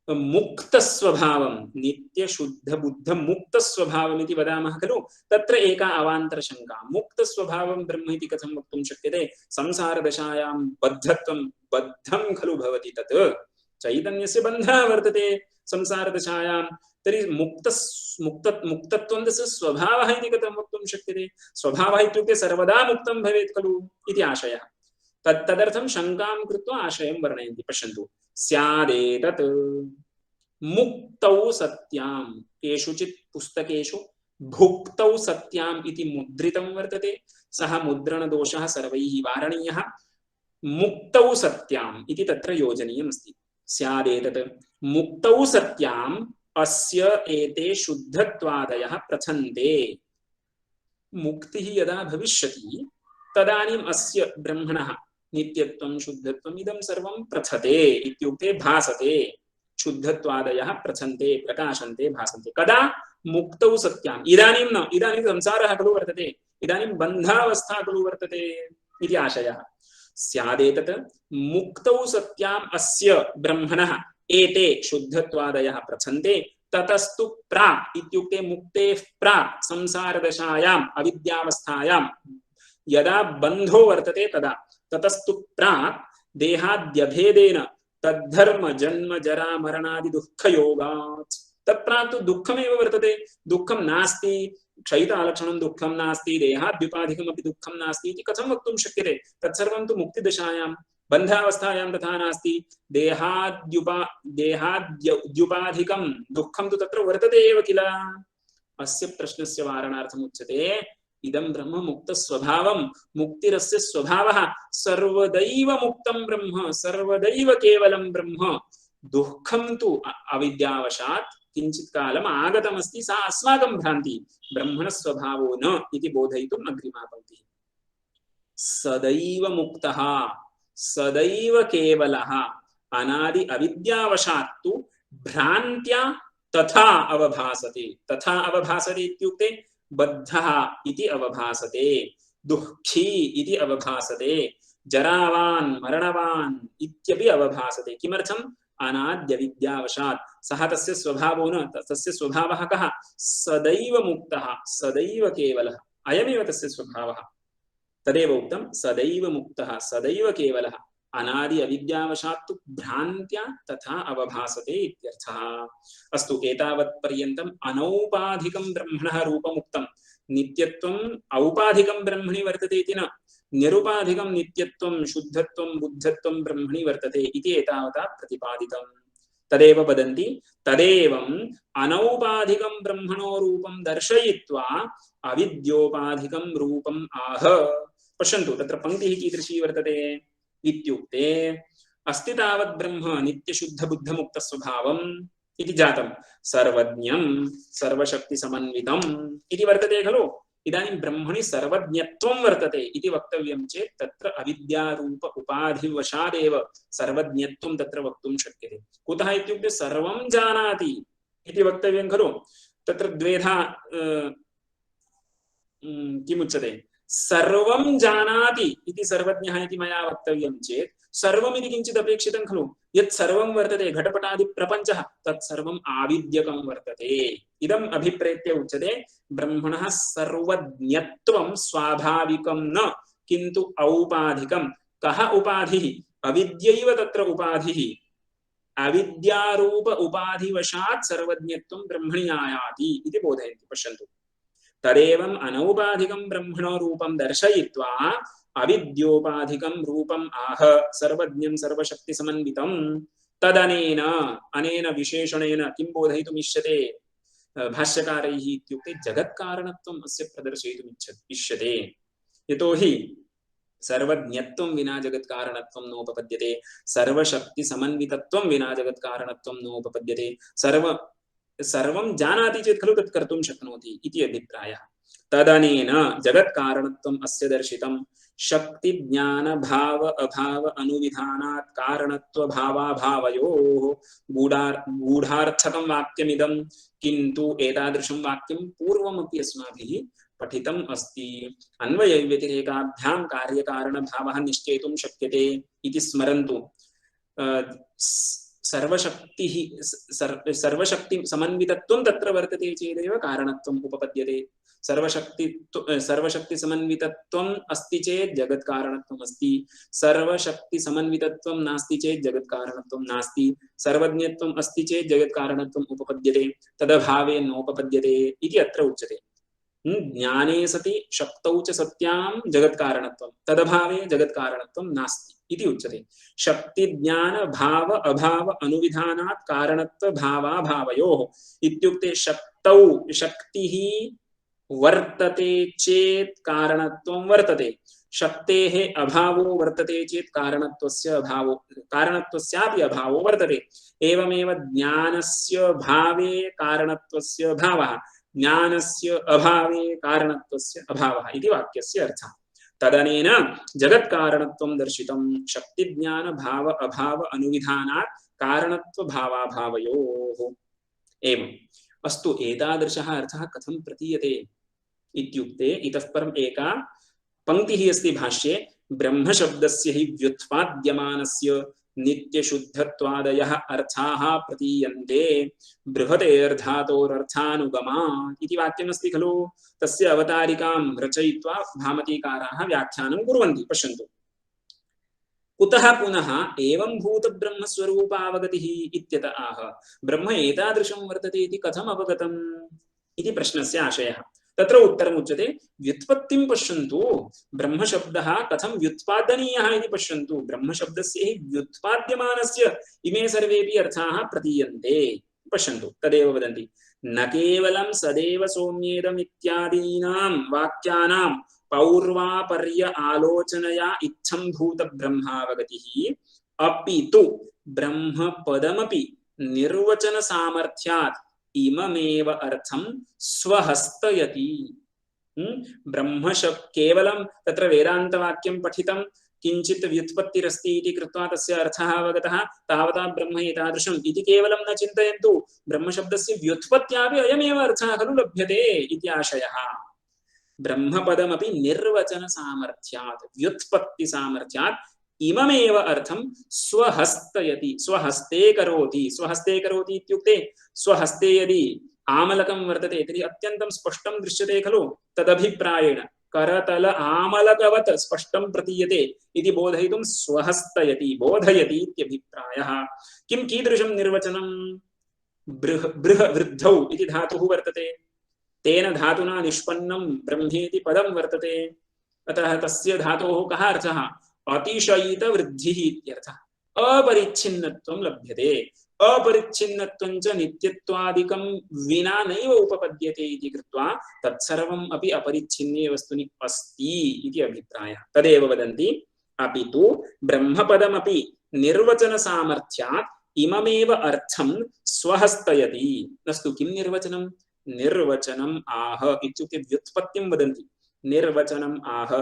[SPEAKER 1] मुक्त स्वभावं नित्य शुद्ध बुद्ध मुक्त स्वभावम् इति वदामः खलु तत्र एका अवान्तर शङ्का मुक्त स्वभावं ब्रह्म इति कथं वक्तुं शक्यते संसार दशायां बद्धत्वं बद्धं खलु भवति तत् चैतन्यस्य बन्धः वर्तते संसार दशायां तर्हि मुक्तत्वं तस्य स्वभावः इति कथं वक्तुं शक्यते स्वभावः इत्युक्ते सर्वदा मुक्तं भवेत् खलु इति आशयः तदर्थं शङ्कां कृत्वा आशयं वर्णयन्ति पश्यन्तु स्यादेतत् मुक्तौ सत्यां केषुचित् पुस्तकेषु भुक्तौ सत्याम् इति मुद्रितं वर्तते सः मुद्रणदोषः सर्वैः वारणीयः मुक्तौ सत्याम् इति तत्र योजनीयम् अस्ति स्यादेतत् मुक्तौ सत्याम् अस्य एते शुद्धत्वादयः प्रथन्ते मुक्तिः यदा भविष्यति तदानीम् अस्य ब्रह्मणः नित्यत्वं शुद्धत्वम् इदं सर्वं प्रथते इत्युक्ते भासते शुद्धत्वादयः प्रथन्ते प्रकाशन्ते भासन्ते कदा मुक्तौ सत्याम् इदानीं न इदानीं संसारः खलु वर्तते इदानीं बन्धावस्था खलु वर्तते इति आशयः स्यादेतत् मुक्तौ सत्याम् अस्य ब्रह्मणः एते शुद्धत्वादयः प्रथन्ते ततस्तु प्राक् इत्युक्ते मुक्तेः प्राक् संसारदशायाम् अविद्यावस्थायां यदा बन्धो वर्तते तदा ततस्तु प्राक् देहाद्यभेदेन तद्धर्म जन्म जरा मरणादि दुःखयोगात् तत्प्राक् तु दुःखमेव वर्तते दुःखं नास्ति क्षयितालक्षणं दुःखं नास्ति देहाद्युपाधिकमपि दुःखं नास्ति इति कथं वक्तुं शक्यते तत्सर्वं तु मुक्तिदशायां बन्धावस्थायां तथा नास्ति देहाद्युपाधिकं दुःखं तु तत्र वर्तते एव किल अस्य प्रश्नस्य वारणार्थम् उच्यते इदं ब्रह्म मुक्त स्वभावं मुक्तिरस्य स्वभावः सर्वदैव मुक्तं ब्रह्म सर्वदैव केवलं ब्रह्म दुःखं तु अविद्यावशात् किञ्चित् कालम् आगतमस्ति सा अस्माकं भ्रान्ति ब्रह्मणः स्वभावो न इति बोधयितुम् अग्रिमा पङ्क्तिः सदैव मुक्तः सदैव केवलः अनादि अविद्यावशात् तु भ्रान्त्या तथा अवभासते इत्युक्ते बद्धः इति अवभासते दुःखी इति अवभासते जरावान् मरणवान् इत्यपि अवभासते किमर्थम् अनाद्यविद्यावशात् सः तस्य स्वभावो न तस्य स्वभावः कः सदैव मुक्तः सदैव केवलः अयमेव तस्य स्वभावः तदेव उक्तं सदैव मुक्तः सदैव केवलः अनादि अविद्यावशात् भ्रान्त्या तथा अवभासते इत्यर्थः अस्तु एतावत् पर्यन्तम् अनौपाधिकं ब्रह्मणः रूपमुक्तं नित्यत्वम् औपाधिकं ब्रह्मणि वर्तते इति न निरुपाधिकं नित्यत्वं शुद्धत्वं बुद्धत्वं ब्रह्मणि वर्तते इति एतावता प्रतिपादितं तदेव वदन्ति तदेवम् अनौपाधिकं ब्रह्मणो रूपं दर्शयित्वा अविद्योपाधिकं रूपम् आह पश्यन्तु तत्र पङ्क्तिः कीदृशी वर्तते इत्युक्ते अस्ति तावत् ब्रह्म नित्यशुद्धबुद्धमुक्तस्वभावम् इति जातं सर्वज्ञं सर्वशक्तिसमन्वितम् इति वर्तते खलु इदानीं ब्रह्मणि सर्वज्ञत्वं वर्तते इति वक्तव्यं चेत् तत्र अविद्यारूप उपाधिवशादेव सर्वज्ञत्वं तत्र वक्तुं शक्यते कुतः इत्युक्ते सर्वं जानाति इति वक्तव्यं खलु तत्र द्वेधा किमुच्यते सर्वं जानाति इति सर्वज्ञः इति मया वक्तव्यं चेत् सर्वमिति किञ्चित् अपेक्षितं खलु यत् सर्वं वर्तते घटपटादि प्रपञ्चः तत् सर्वम् आविद्यकं वर्तते इदम् अभिप्रेत्य उच्यते ब्रह्मणः सर्वज्ञत्वं स्वाभाविकं न किन्तु औपाधिकं कः उपाधिः अविद्यैव तत्र उपाधिः अविद्यारूप उपाधिवशात् सर्वज्ञत्वं ब्रह्मणि आयाति इति बोधयन्ति पश्यन्तु तदेवम् अनौपाधिकं ब्रह्मणो रूपं दर्शयित्वा अविद्योपाधिकं रूपम् आह सर्वज्ञं सर्वशक्तिसमन्वितं तदनेन अनेन विशेषणेन किं बोधयितुम् इष्यते भाष्यकारैः इत्युक्ते जगत्कारणत्वम् अस्य प्रदर्शयितुम् इष्यते यतोहि सर्वज्ञत्वं विना जगत्कारणत्वं नोपपद्यते सर्वशक्तिसमन्वितत्वं विना जगत्कारणत्वं नोपपद्यते सर्वं जानाति चेत् खलु तत् कर्तुं शक्नोति इति अभिप्रायः तदनेन जगत्कारणत्वम् अस्य दर्शितं शक्ति ज्ञान भाव अभाव अनुविधानात् कारणत्व भावाभावयोः गूढार्थकं वाक्यमिदं किन्तु एतादृशं वाक्यं पूर्वमपि अस्माभिः पठितम् अस्ति अन्वयव्यतिरेकाभ्यां कार्यकारणभावः निश्चेतुं शक्यते इति स्मरन्तु सर्वशक्तिः सर्वशक्ति समन्वितत्वं तत्र वर्तते चेदेव कारणत्वम् उपपद्यते। सर्वशक्ति समन्वितत्वम् अस्ति चेत् जगत् कारणत्वम् अस्ति। सर्वशक्ति समन्वितत्वं नास्ति चेत् जगत् कारणत्वं नास्ति। सर्वज्ञत्वम् अस्ति चेत् जगत् कारणत्वम् उपपद्यते, तदभावे नोपपद्यते इति अत्र उच्यते। ज्ञाने सति शक्तौ च सत्यां जगत् कारणत्वं, तदभावे जगत् कारणत्वं नास्ति इति उच्यते। शक्ति ज्ञान भाव अभाव अनुविधानात् कारणत्व भावाभावयोः इत्युक्ते शक्तौ शक्तिः वर्तते चेत् कारणत्वं वर्तते, शक्तेः अभावो वर्तते चेत् कारणत्वस्यापि अभावो वर्तते। एवमेव ज्ञानस्य भावे कारणत्वस्य भावः, ज्ञानस्य अभावे कारणत्वस्य अभावः इति वाक्यस्य अर्थः। तदनेन जगत् कारणत्वं दर्शितं। शक्ति ज्ञान भाव अभाव अनुविधानात् कारणत्व भावाभावयोः। एवम् अस्तु, एतादृशः अर्थः कथं प्रतीयते इत्युक्ते इतः परम् एका पंक्तिः अस्ति भाष्ये। ब्रह्मशब्दस्य हि व्युत्पाद्यमानस्य नित्यशुद्धत्वादयः अर्थाः प्रतीयन्ते बृहतेर्धातोरर्थानुगमात् इति वाक्यमस्ति खलु। तस्य अवतारिकां रचयित्वा भामतीकाराः व्याख्यानं कुर्वन्ति। पश्यन्तु, कुतः पुनः एवं भूत ब्रह्मस्वरूपावगतिः इत्यत आह। ब्रह्म एतादृशं वर्तते इति कथम् अवगतम् इति प्रश्नस्य आशयः। तत्र उत्तरम् उच्यते, व्युत्पत्तिं पश्यन्तु। ब्रह्मशब्दः कथं व्युत्पादनीयः इति पश्यन्तु। ब्रह्मशब्दस्य हि व्युत्पाद्यमानस्य इमे सर्वेपि अर्थाः प्रतीयन्ते। पश्यन्तु, तदेव वदन्ति, न केवलं सदेव सौम्येदम् इत्यादीनां वाक्यानां पौर्वापर्य आलोचनया इत्थं भूत ब्रह्मावगतिः अपि तु ब्रह्मपदमपि निर्वचन सामर्थ्यात् इममेव अर्थं स्वहस्तयति। ब्रह्मशब्द केवलं तत्र वेदान्तवाक्यं पठितं किञ्चित् व्युत्पत्तिरस्ति इति कृत्वा तस्य अर्थः अवगतः, तावता ब्रह्म एतादृशम् इति केवलं न चिन्तयन्तु। ब्रह्मशब्दस्य व्युत्पत्त्यापि अयमेव अर्थः खलु लभ्यते इति आशयः। ब्रह्मपदमपि निर्वचन सामर्थ्यात् व्युत्पत्ति सामर्थ्यात् इममेव अर्थं स्वहस्तयति, स्वहस्ते करोति। स्वहस्ते करोति इत्युक्ते स्वहस्ते यदि आमलकं वर्तते तर्हि अत्यन्तं स्पष्टं दृश्यते खलु। तदभिप्रायेण करतल आमलकवत् स्पष्टं प्रतीयते इति बोधयितुं स्वहस्तयति, बोधयति इत्यभिप्रायः। किं कीदृशं निर्वचनं? बृह वृद्धौ इति धातुः वर्तते, तेन धातुना निष्पन्नं ब्रह्मेति पदं वर्तते। अतः तस्य धातोः कः अर्थः? अतिशयित वृद्धिः इत्यर्थः। अपरिच्छिन्नत्वं लभ्यते। अपरिच्छिन्नत्वं च नित्यत्वादिकं विना नैव उपपद्यते इति कृत्वा तत्सर्वम् अपि अपरिच्छिन्ने वस्तुनि अस्ति इति अभिप्रायः। तदेव वदन्ति, अपि तु ब्रह्मपदमपि निर्वचन सामर्थ्यात् इममेव अर्थं स्वहस्तयति। अस्तु, किं निर्वचनं? निर्वचनम् आह इत्युक्ते व्युत्पत्तिं वदन्ति। निर्वचनम् आह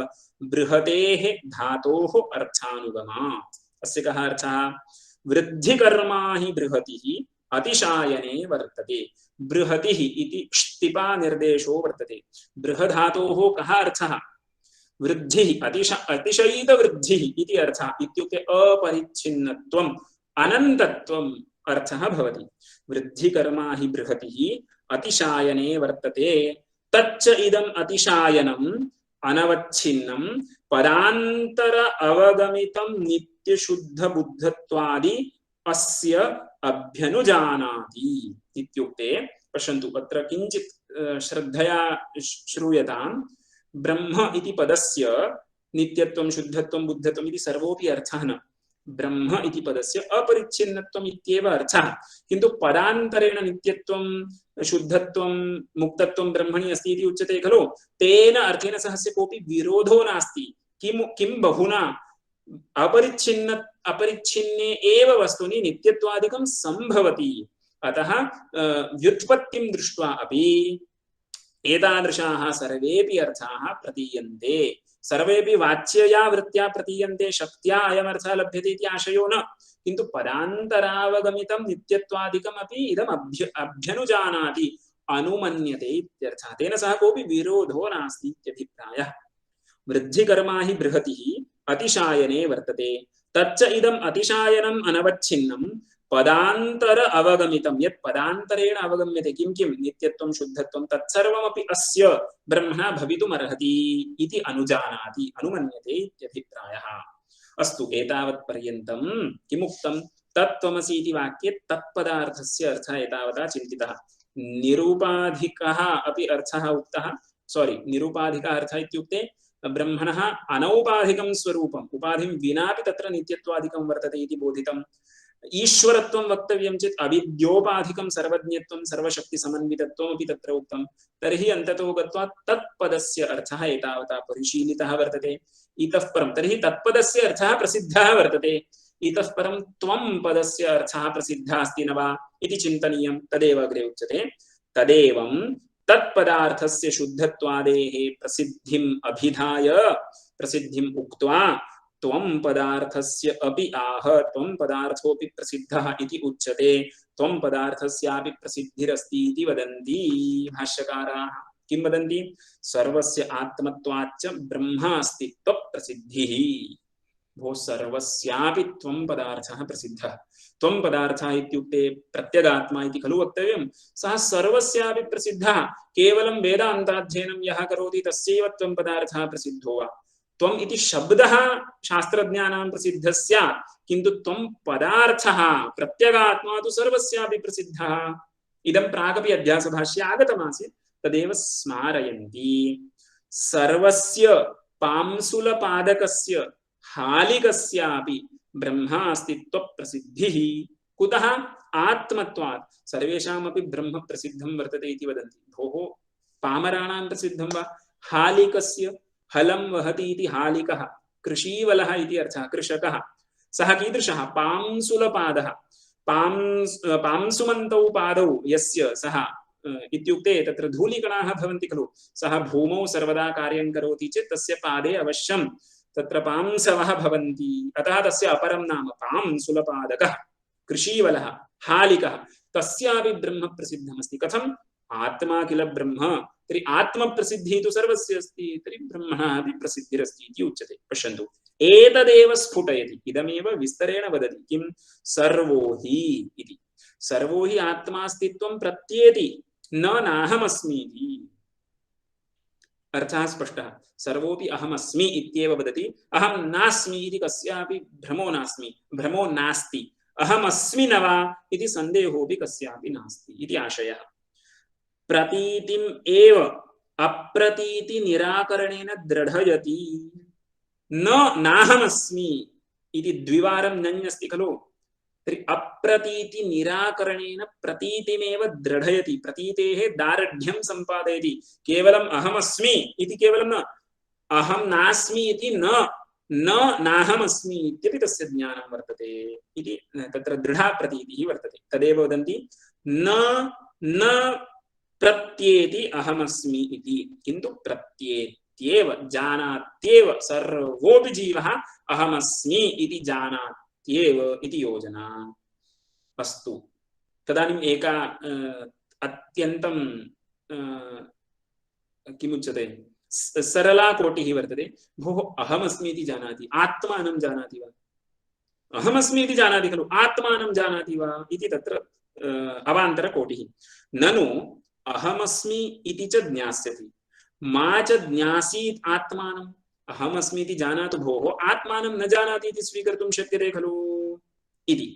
[SPEAKER 1] बृहतेः धातोः अर्थानुगमात्। अस्य कः अर्थः? वृद्धिकर्मा हि बृहतिः अतिशायने वर्तते। बृहतिः इति ष्टिपा निर्देशो वर्तते। बृहधातोः कः अर्थः? वृद्धिः, अतिशयित वृद्धिः इति अर्थः। इत्युक्ते अपरिच्छिन्नत्वम् अनन्तत्वम् अर्थः भवति। वृद्धिकर्मा हि बृहतिः अतिशायने वर्तते। तच्च इदम् अतिशायनम् अनवच्छिन्नं परान्तर अवगमितं नित्यशुद्ध बुद्धत्वादि अस्य अभ्यनुजानाति इत्युक्ते। पश्यन्तु, अत्र किञ्चित् श्रद्धया श्रूयतां। ब्रह्म इति पदस्य नित्यत्वं शुद्धत्वं बुद्धत्वम् इति सर्वोऽपि अर्थः न। ब्रह्म इति पदस्य अपरिच्छिन्नत्वम् इत्येव अर्थः, किन्तु पदान्तरेण नित्यत्वं शुद्धत्वं मुक्तत्वं ब्रह्मणि अस्ति इति उच्यते खलु। तेन अर्थेन सह कोऽपि विरोधो नास्ति। किं बहुना अपरिच्छिन्ने एव वस्तुनि नित्यत्वादिकं संभवति। अतः व्युत्पत्तिं दृष्ट्वा अपि एतादृशाः सर्वेपि अर्थाः प्रतीयन्ते। सर्वेपि वाच्यया वृत्त्या प्रतीयन्ते, शक्त्या अयमर्थः लभ्यते इति आशयो न, किन्तु पदान्तरावगमितं नित्यत्वादिकमपि इदम् अभ्यनुजानाति, अनुमन्यते इत्यर्थः। तेन सह कोऽपि विरोधो नास्ति इत्यभिप्रायः। वृद्धिकर्मा हि बृहतिः अतिशायने वर्तते। तच्च इदम् अतिशायनम् अनवच्छिन्नं पदांतर अवगमितं यत् पदांतरेण अवगम्यते किं किं नित्यत्वं शुद्धत्वं तत्सर्वमपि अस्य ब्रह्मणा भवितुमर्हति इति अनुजानाति अनुमन्यते इत्यभिप्रायः। अस्तु एतावत् पर्यन्तं किमुक्तं तत्त्वमसि इति वाक्ये तत्पदार्थस्य अर्थः एतावता चिन्तितः। निरूपाधिकः अपि अर्थः उक्तः, सॉरी निरूपाधिकः अर्थः इत्युक्ते ब्रह्मणः अनौपाधिकं स्वरूपम् उपाधिं विनापि तत्र नित्यत्वादिकं वर्तते इति बोधितम्। ईश्वरत्वं वक्तव्यं चेत् अविद्योपाधिकं सर्वज्ञत्वं सर्वशक्तिसमन्वितत्वमपि तत्र उक्तं। तर्हि अन्ततो गत्वा तत्पदस्य अर्थः एतावता परिशीलितः वर्तते। इतः परं तर्हि तत्पदस्य अर्थः प्रसिद्धः वर्तते, इतः परं त्वं पदस्य अर्थः प्रसिद्धः अस्ति न वा इति चिन्तनीयं। तदेव अग्रे उच्यते। तदेवं तत्पदार्थस्य शुद्धत्वादेः प्रसिद्धिम् अभिधाय प्रसिद्धिम् उक्त्वा त्वं पदार्थस्य अपि आह त्वं पदार्थोऽपि प्रसिद्धः इति उच्यते। त्वं पदार्थस्यापि प्रसिद्धिरस्ति इति वदन्ति भाष्यकाराः। किं वदन्ति? सर्वस्य आत्मत्वाच्च ब्रह्मास्ति त्वप्रसिद्धिः। भो सर्वस्यापि त्वं पदार्थः प्रसिद्धः। त्वं पदार्थः इत्युक्ते प्रत्यगात्मा इति खलु वक्तव्यं। सः सर्वस्यापि प्रसिद्धः। केवलं वेदान्ताध्ययनं यः करोति तस्यैव त्वं पदार्थः प्रसिद्धो वा? त्वम् इति शब्दः शास्त्रज्ञानां प्रसिद्धः स्यात्, किन्तु त्वं पदार्थः प्रत्यगात्मा तु सर्वस्यापि प्रसिद्धः। इदं प्रागपि अध्यासभाष्ये आगतमासीत्, तदेव स्मारयन्ति। सर्वस्य पांसुलपादकस्य हालिकस्यापि ब्रह्मास्ति त्वप्रसिद्धिः। कुतः? आत्मत्वात्। सर्वेषामपि ब्रह्म प्रसिद्धं वर्तते इति वदन्ति। भोः पामराणां प्रसिद्धं वा? हालिकस्य हलं वहति इति हालिकः, कृषीवलः इति अर्थः, कृषकः। सः कीदृशः? पांसुलपादः। पांसुमन्तौ पादौ यस्य सः इत्युक्ते तत्र धूलिकणाः भवन्ति खलु, सः भूमौ सर्वदा कार्यं करोति चेत् तस्य पादे अवश्यं तत्र पांसवः भवन्ति। अतः तस्य अपरं नाम पांसुलपादकः, कृषीवलः, हालिकः। तस्यापि ब्रह्म प्रसिद्धमस्ति। कथम्? आत्मा किल ब्रह्म। तर्हि आत्मप्रसिद्धिः तु सर्वस्य अस्ति, तर्हि ब्रह्मणः अपि प्रसिद्धिरस्ति इति उच्यते। पश्यन्तु, एतदेव स्फुटयति, इदमेव विस्तरेण वदति। किं? सर्वो हि इति। सर्वो हि आत्मास्तित्वं प्रत्येति, न नाहमस्मि इति। अर्थः स्पष्टः। सर्वोऽपि अहमस्मि इत्येव वदति। अहं नास्मि इति कस्यापि भ्रमो नास्मि, भ्रमो नास्ति। अहमस्मि न वा इति सन्देहोऽपि कस्यापि नास्ति इति आशयः। प्रतीतिम् एव अप्रतीति निराकरणेन दृढयति। न नाहमस्मि इति द्विवारं नञ् खलु। तर्हि अप्रतीति निराकरणेन प्रतीतिमेव दृढयति, प्रतीतेः दार्ढ्यं सम्पादयति। केवलम् अहमस्मि इति केवलं न, अहं नास्मि इति न नाहमस्मि इत्यपि तस्य ज्ञानं वर्तते इति तत्र दृढा प्रतीतिः वर्तते। तदेव वदन्ति न प्रत्येति अहमस्मि इति, किन्तु प्रत्येत्येव जानात्येव सर्वोऽपि जीवः अहमस्मि इति जानात्येव इति योजना। अस्तु, तदानीम् एका अत्यन्तं किमुच्यते सरला कोटिः वर्तते। भोः अहमस्मि इति जानाति, आत्मानं जानाति वा? अहमस्मि इति जानाति खलु, आत्मानं जानाति वा इति तत्र अवान्तरकोटिः। ननु अहमस्मि इति च ज्ञास्यति, मा च ज्ञासीत् आत्मानम्। अहमस्मि इति जानातु भोः, आत्मानं न जानाति इति स्वीकर्तुं शक्यते खलु इति।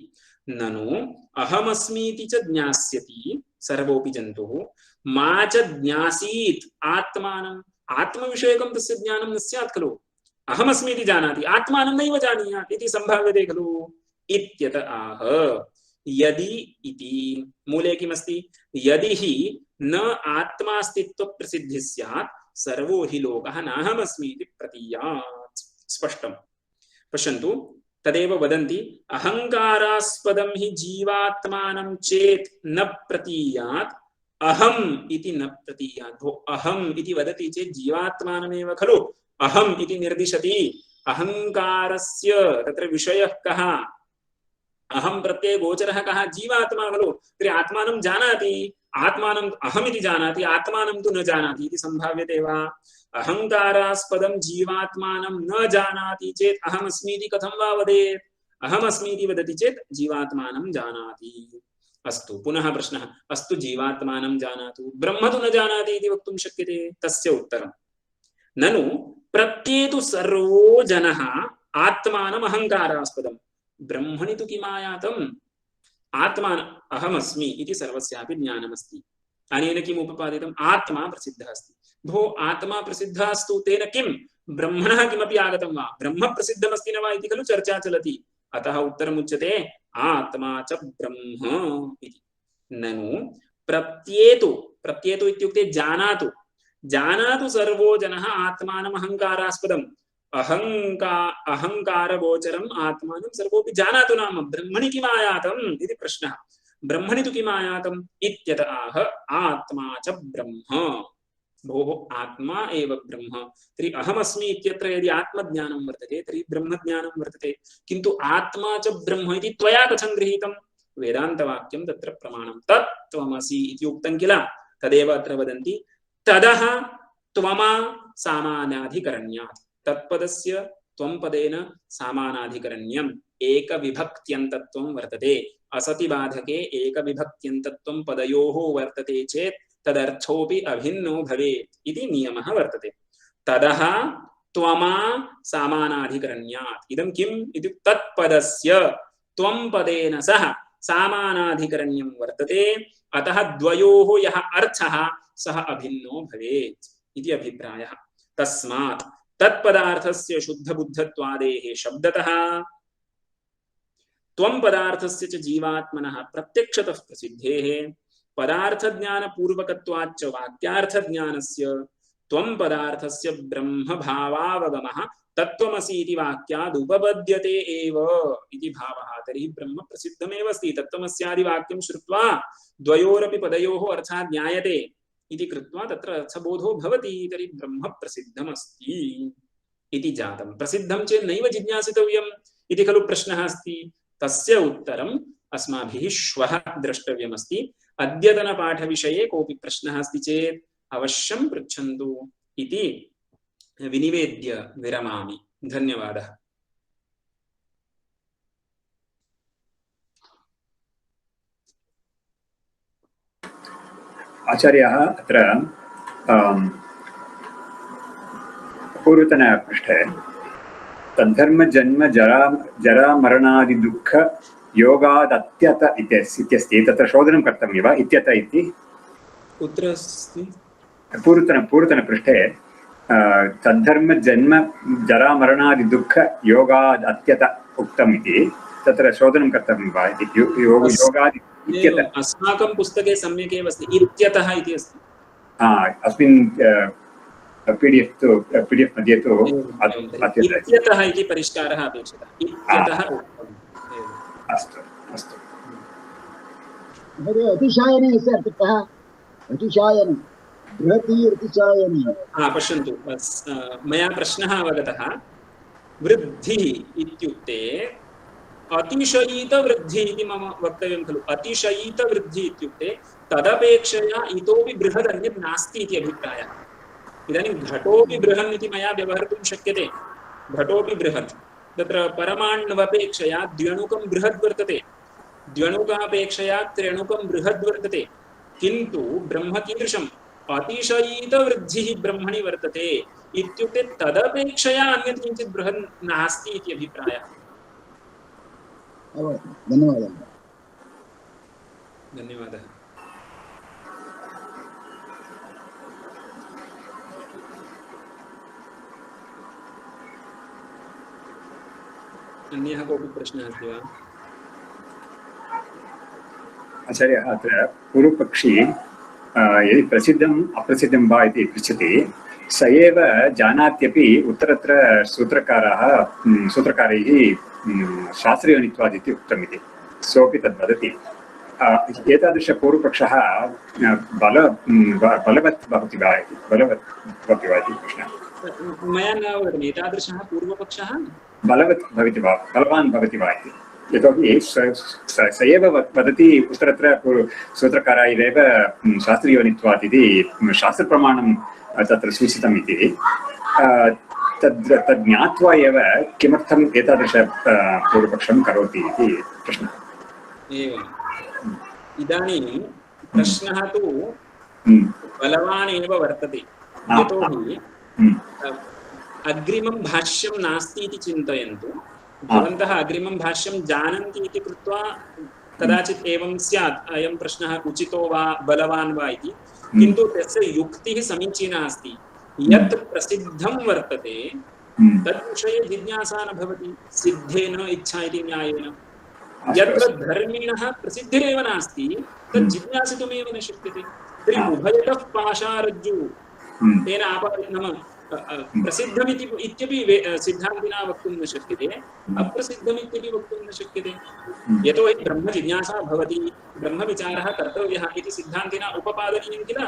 [SPEAKER 1] ननु अहमस्मि इति च ज्ञास्यति सर्वोऽपि जन्तुः, मा च ज्ञासीत् आत्मानम्। आत्मविषयकं तस्य ज्ञानं न स्यात् खलु। अहमस्मि इति जानाति, आत्मानं नैव जानीयात् इति सम्भाव्यते खलु इत्यत आह। यदि इति मूले किमस्ति? यदि हि न आत्मास्तित्व प्रसिद्धिः स्यात् सर्वो हि लोकः नाहमस्मि इति प्रतीयात्। स्पष्टं। पश्यन्तु, तदेव वदन्ति अहङ्कारास्पदं हि जीवात्मानं चेत् न प्रतीयात्, अहम् इति न प्रतीयात्। भो अहम् इति वदति चेत् जीवात्मानमेव खलु अहम् इति निर्दिशति। अहङ्कारस्य तत्र विषयः कः? अहं प्रत्यय गोचरः कः? जीवात्मा खलु। तर्हि आत्मानं जानाति, आत्मानं अहमिति जानाति, आत्मानं तु न जानाति इति सम्भाव्यते वा? अहङ्कारास्पदं जीवात्मानं न जानाति चेत् अहमस्मि इति कथं वा वदेत्? अहमस्मि इति वदति चेत् जीवात्मानं जानाति। अस्तु पुनः प्रश्नः, अस्तु जीवात्मानं जानातु, ब्रह्म तु न जानाति इति वक्तुं शक्यते। तस्य उत्तरं ननु प्रत्येतु सर्वो जनः आत्मानम् अहङ्कारास्पदं, ब्रह्मणि तु किमायातम्? आत्मा अहमस्मि इति सर्वस्यापि ज्ञानमस्ति। अनेन किम् उपपादितम्? आत्मा प्रसिद्धः अस्ति। भो आत्मा प्रसिद्धः अस्तु, तेन किं ब्रह्मणः किमपि आगतं वा? ब्रह्म प्रसिद्धमस्ति न वा इति खलु चर्चा चलति। अतः उत्तरमुच्यते आत्मा च ब्रह्म इति। ननु प्रत्येतु, प्रत्येतु इत्युक्ते जानातु, जानातु सर्वो जनः आत्मानम् अहङ्कारास्पदम्, अहङ्कारगोचरम् आत्मानं सर्वोऽपि जानातु नाम ब्रह्मणि किमायातम् इति प्रश्नः। ब्रह्मणि तु किमायातम् इत्यत आह आत्मा च ब्रह्म। भोः आत्मा एव ब्रह्म, तर्हि अहमस्मि इत्यत्र यदि आत्मज्ञानं वर्तते तर्हि ब्रह्मज्ञानं वर्तते, किन्तु आत्मा च ब्रह्म इति त्वया कथं गृहीतं? वेदान्तवाक्यं तत्र प्रमाणं। तत्त्वमसि इति उक्तं किल, तदेव अत्र वदन्ति। तदः त्वमा सामानाधिकरण्यात्, तत्पदस्य त्वं पदेन सामानाधिकरण्यम् एकविभक्त्यन्तत्वं वर्तते। असति बाधके एकविभक्त्यन्तत्वं पदयोः वर्तते चेत् तदर्थोऽपि अभिन्नो भवेत् इति नियमः वर्तते। तदः त्वमा सामानाधिकरण्यात्, इदं किम् इति तत्पदस्य त्वं पदेन सह सामानाधिकरण्यं वर्तते, अतः द्वयोः यः अर्थः सः अभिन्नो भवेत् इति अभिप्रायः। तस्मात् तत्पदार्थस्य शुद्धबुद्धत्वादेः शब्दतः त्वं पदार्थस्य च जीवात्मनः प्रत्यक्षतः प्रसिद्धेः पदार्थज्ञानपूर्वकत्वाच्च वाक्यार्थज्ञानस्य त्वं पदार्थस्य ब्रह्मभावावगमः तत्त्वमसि इति वाक्यादुपपद्यते एव इति भावः। तर्हि ब्रह्म प्रसिद्धमेव अस्ति, तत्त्वमस्यादि वाक्यं श्रुत्वा द्वयोरपि पदयोः अर्थः ज्ञायते इति कृत्वा तत्र अर्थबोधो भवति। तर्हि ब्रह्म प्रसिद्धमस्ति इति जातं। प्रसिद्धं चेत् नैव जिज्ञासितव्यम् इति खलु प्रश्नः अस्ति। तस्य उत्तरम् अस्माभिः श्वः द्रष्टव्यमस्ति। अद्यतनपाठविषये कोऽपि प्रश्नः अस्ति चेत् अवश्यं पृच्छन्तु इति विनिवेद्य विरमामि। धन्यवादः।
[SPEAKER 2] आचार्याः अत्र पूर्वतनपृष्ठे तद्धर्म जन्म जरा मरणादि दुःख योगादत्यत इत्यस्ति, तत्र शोधनं कर्तव्यं वा? इत्यत इति
[SPEAKER 1] कुत्र अस्ति?
[SPEAKER 2] पूर्वतनपृष्ठे तद्धर्म जन्म जरा मरणादि दुःख योगादत्यत उक्तम् इति, तत्र शोधनं कर्तव्यं वा इति? योगादि इत्यत
[SPEAKER 1] अस्माकं पुस्तके सम्यक् एव अस्ति, इत्यतः इति अस्ति।
[SPEAKER 2] अस्मिन् पीडीएफ मध्ये तु
[SPEAKER 1] इत्यतः इति परिष्कारः अपेक्षितः। इत्यतः
[SPEAKER 2] अस्तु अस्तु।
[SPEAKER 3] अतिशायने अस्य अर्थः अतिशायन बृहति अतिशायने।
[SPEAKER 1] पश्यन्तु, मया प्रश्नः अवगतः। वृद्धिः इत्युक्ते अतिशयितवृद्धिः इति मम वक्तव्यं खलु। अतिशयितवृद्धिः इत्युक्ते तदपेक्षया इतोपि बृहद् अन्यत् नास्ति इति अभिप्रायः। इदानीं घटोपि बृहन् इति मया व्यवहर्तुं शक्यते। घटोपि बृहत्, तत्र परमाण्वपेक्षया द्व्यणुकं बृहद् वर्तते, द्व्यणुकापेक्षया त्र्यणुकं बृहद् वर्तते, किन्तु ब्रह्म कीदृशम्? अतिशयितवृद्धिः ब्रह्मणि वर्तते इत्युक्ते तदपेक्षया अन्यत् किञ्चित् बृहन् नास्ति इति अभिप्रायः।
[SPEAKER 3] धन्यवादः।
[SPEAKER 1] धन्यवादः। अन्यः कोऽपि प्रश्नः अस्ति वा?
[SPEAKER 2] आचार्यः अत्र पूर्वपक्षी यदि प्रसिद्धम् अप्रसिद्धं वा इति पृच्छति, स एव जानात्यपि उत्तरत्र सूत्रकारैः शास्त्रीयनित्वादिति उक्तमिति सोऽपि तद् वदति। एतादृशपूर्वपक्षः बलवत् भवति वा इति प्रश्नः
[SPEAKER 1] मया न अवगतम्। एतादृशः पूर्वपक्षः
[SPEAKER 2] बलवत् भवति वा, बलवान् भवति वा इति। यतोहि स एव वदति उत्तरत्र सूत्रकारैरेव शास्त्रीयोनित्वात् इति शास्त्रप्रमाणं तत्र सूचितम् इति। तद् ज्ञात्वा एव किमर्थम् एतादृश पूर्वपक्षं करोति इति प्रश्नः।
[SPEAKER 1] एवम् इदानीं प्रश्नः तु बलवान् एव वर्तते, यतोहि अग्रिमं भाष्यं नास्ति इति चिन्तयन्तु। भवन्तः अग्रिमं भाष्यं जानन्ति इति कृत्वा कदाचित् एवं स्यात्, अयं प्रश्नः उचितो वा बलवान् वा इति, किन्तु तस्य युक्तिः समीचीना अस्ति। यत् प्रसिद्धं वर्तते तद्विषये जिज्ञासा न भवति, सिद्धेन इच्छा इति न्यायेन। यत्र धर्मिणः प्रसिद्धिरेव नास्ति तत् जिज्ञासितुमेव न शक्यते। तर्हि उभयतः पाशारज्जु तेन नाम प्रसिद्धमिति इत्यपि सिद्धान्तिना वक्तुं न शक्यते, अप्रसिद्धमित्यपि वक्तुं न शक्यते। यतोहि ब्रह्मजिज्ञासा भवति, ब्रह्मविचारः कर्तव्यः इति सिद्धान्तिना उपपादनीयं किल।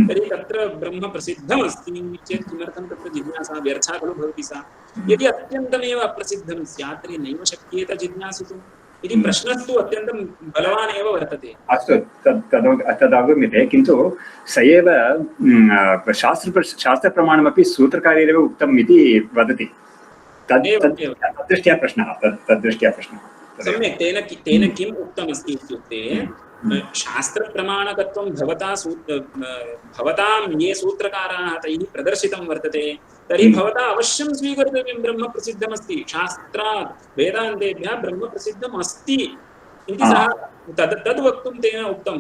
[SPEAKER 1] तर्हि तत्र ब्रह्म प्रसिद्धमस्ति चेत् किमर्थं तत्र जिज्ञासा व्यर्था खलु भवति सा। यदि अत्यन्तमेव अप्रसिद्धं स्यात् तर्हि नैव शक्येत जिज्ञासितुम् इति प्रश्नस्तु अत्यन्तं बलवान् एव वर्तते।
[SPEAKER 2] अस्तु, तदवगम्यते, किन्तु स एव शास्त्रप्रमाणमपि सूत्रकारेण उक्तम् इति वदति। तद्दृष्ट्या प्रश्नः।
[SPEAKER 1] सम्यक्, तेन किम् उक्तमस्ति इत्युक्ते शास्त्रप्रमाणकत्वं भवतां ये सूत्रकाराः तैः प्रदर्शितं वर्तते, तर्हि भवता अवश्यं स्वीकर्तव्यं। ब्रह्म प्रसिद्धमस्ति, शास्त्रात् वेदान्तेभ्यः ब्रह्म प्रसिद्धम् अस्ति इति सः तद् वक्तुं तेन उक्तं।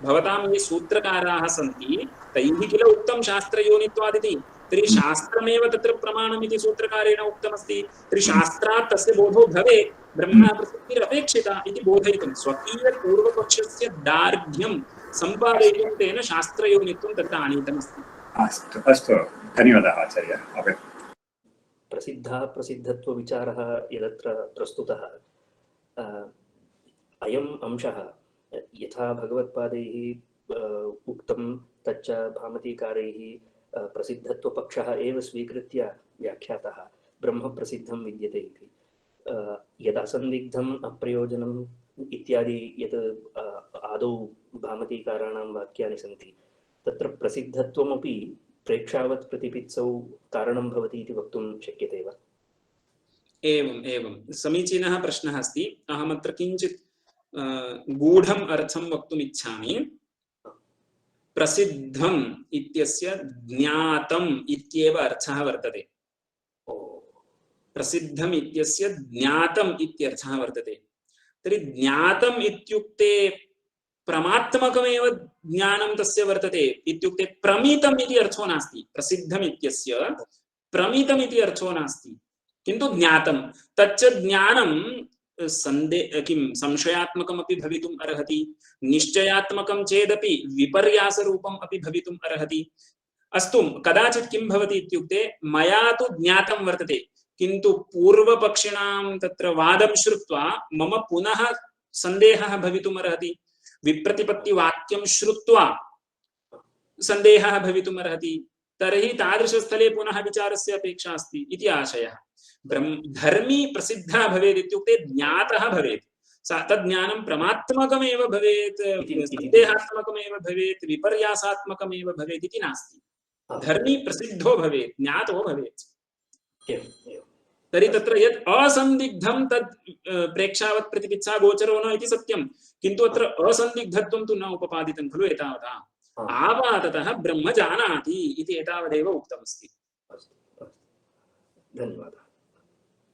[SPEAKER 1] भवतां ये सूत्रकाराः सन्ति तैः किल उक्तं शास्त्रयोनित्वादिति, तर्हि शास्त्रमेव तत्र प्रमाणमिति सूत्रकारेण उक्तमस्ति। तर्हि शास्त्रात् तस्य बोधो भवेत्, ब्रह्म प्रसिद्धिरपेक्षिता इति बोधयितुं स्वकीयपूर्वपक्षस्य दार्ढ्यं सम्पादयितुं तेन शास्त्रयोनित्वं तत्र आनीतमस्ति।
[SPEAKER 2] अस्तु अस्तु, धन्यवादः आचार्य।
[SPEAKER 4] प्रसिद्धत्वविचारः यदत्र प्रस्तुतः, अयम् अंशः यथा भगवत्पादैः उक्तं तच्च भामतीकारैः प्रसिद्धत्वपक्षः एव स्वीकृत्य व्याख्यातः ब्रह्म प्रसिद्धं विद्यते इति। यदसन्दिग्धम् अप्रयोजनम् इत्यादि यत् आदौ भामतीकाराणां वाक्यानि सन्ति, तत्र प्रसिद्धत्वमपि प्रेक्षावत् प्रतिपित्सौ कारणं भवति इति वक्तुं शक्यते वा?
[SPEAKER 1] एवं समीचीनः प्रश्नः अस्ति। अहमत्र किञ्चित् गूढम् अर्थं वक्तुम् इच्छामि। प्रसिद्धम् इत्यस्य ज्ञातम् इत्येव अर्थः वर्तते। प्रसिद्धम् इत्यस्य ज्ञातम् इत्यर्थः वर्तते। तर्हि ज्ञातम् इत्युक्ते प्रमात्मकमेव ज्ञानं तस्य वर्तते इत्युक्ते प्रमितम् इति अर्थो नास्ति। प्रसिद्धम् इत्यस्य प्रमितम् इति अर्थो नास्ति, किन्तु ज्ञातं। तच्च ज्ञानं संशयात्मकमपि भवितुम् अर्हति, निश्चयात्मकं चेदपि विपर्यासरूपम् अपि भवितुम् अर्हति। अस्तु, कदाचित् किं भवति इत्युक्ते मया तु ज्ञातं वर्तते, किन्तु पूर्वपक्षिणां तत्र वादं श्रुत्वा मम पुनः सन्देहः भवितुम् अर्हति। विप्रतिपत्तिवाक्यं श्रुत्वा सन्देहः भवितुम् अर्हति। तर्हि तादृशस्थले पुनः विचारस्य अपेक्षा अस्ति इति आशयः। धर्मी प्रसिद्धः भवेत् इत्युक्ते ज्ञातः भवेत्। तज्ज्ञानं प्रमात्मकमेव भवेत्, सन्देहात्मकमेव भवेत्, विपर्यासात्मकमेव भवेत् इति नास्ति। धर्मी प्रसिद्धो भवेत्, ज्ञातो भवेत्। तर्हि तत्र यत् असन्दिग्धं तद् प्रेक्षावत् प्रतिपित्सा गोचरो न इति सत्यं, किन्तु अत्र असन्दिग्धत्वं तु न उपपादितं खलु एतावता। आपाततः ब्रह्म जानाति इति एतावदेव उक्तमस्ति।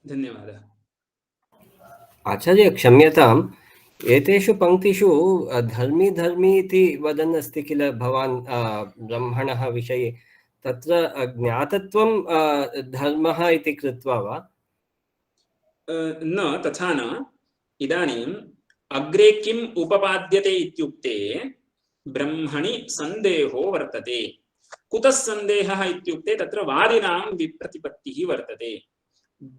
[SPEAKER 1] धन्यवादः।
[SPEAKER 5] आचार्य क्षम्यताम्, एतेषु पङ्क्तिषु धर्मी धर्मी इति वदन् अस्ति किल भवान् ब्रह्मणः विषये, तत्र ज्ञातत्वं धर्मः इति कृत्वा वा?
[SPEAKER 1] न, तथा न। इदानीम् अग्रे किम् उपपाद्यते इत्युक्ते ब्रह्मणि सन्देहो वर्तते। कुतः सन्देहः इत्युक्ते तत्र वादिनां विप्रतिपत्तिः वर्तते।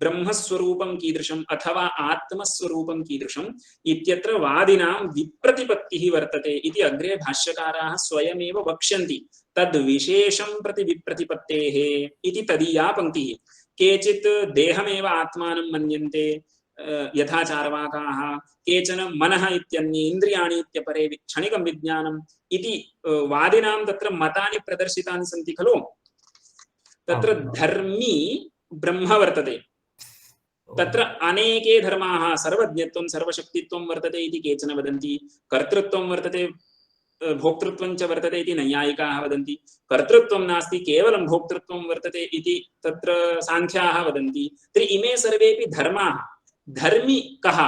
[SPEAKER 1] ब्रह्मस्वरूपं कीदृशम् अथवा आत्मस्वरूपं कीदृशम् इत्यत्र वादिनां विप्रतिपत्तिः वर्तते इति अग्रे भाष्यकाराः स्वयमेव वक्ष्यन्ति। तद् विशेषं प्रति विप्रतिपत्तेः इति तदीया पङ्क्तिः। केचित् देहमेव आत्मानं मन्यन्ते यथा चार्वाकाः, केचन मनः इत्यन्ये इन्द्रियाणि इत्यपरे क्षणिकं विज्ञानम् इति वादिनां तत्र मतानि प्रदर्शितानि सन्ति खलु। तत्र धर्मी ब्रह्म वर्तते तत्र अनेके धर्माः सर्वज्ञत्वं सर्वशक्तित्वं वर्तते इति केचन वदन्ति कर्तृत्वं वर्तते भोक्तृत्वं च वर्तते इति नैयायिकाः वदन्ति कर्तृत्वं नास्ति केवलं भोक्तृत्वं वर्तते इति तत्र सांख्याः वदन्ति तर्हि इमे सर्वेपि धर्माः धर्मी कः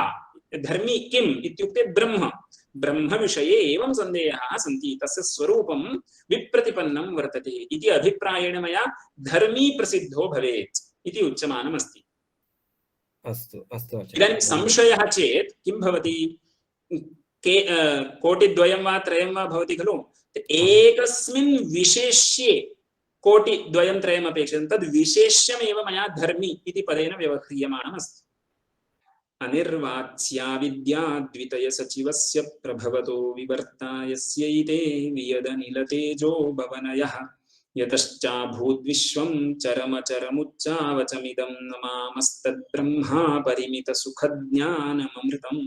[SPEAKER 1] धर्मी किम् इत्युक्ते ब्रह्म ब्रह्म विषये एवं संदेहाः सन्ति तस्य स्वरूपं विप्रतिपन्नं वर्तते इति अभिप्रायेण मया धर्मी प्रसिद्धो भवेत् इति उच्यमानमस्ति
[SPEAKER 5] अस्तु अस्तु
[SPEAKER 1] इदानीं संशयः चेत् किं भवति कोटिद्वयं वा त्रयं वा भवति खलु एकस्मिन् विशेष्ये कोटिद्वयं त्रयम् अपेक्षितं तद् विशेष्यमेव मया धर्मी इति पदेन व्यवह्रियमाणमस्ति अनिर्वाच्या विद्या द्वितय सचिवस्य प्रभवतो विवर्तायस्यैते वियदनिलतेजो भवनयः यतश्चाभूद्विश्वं चरमचरमुच्चावचमिदं नमामस्तद्ब्रह्मा परिमितसुखज्ञानममृतम्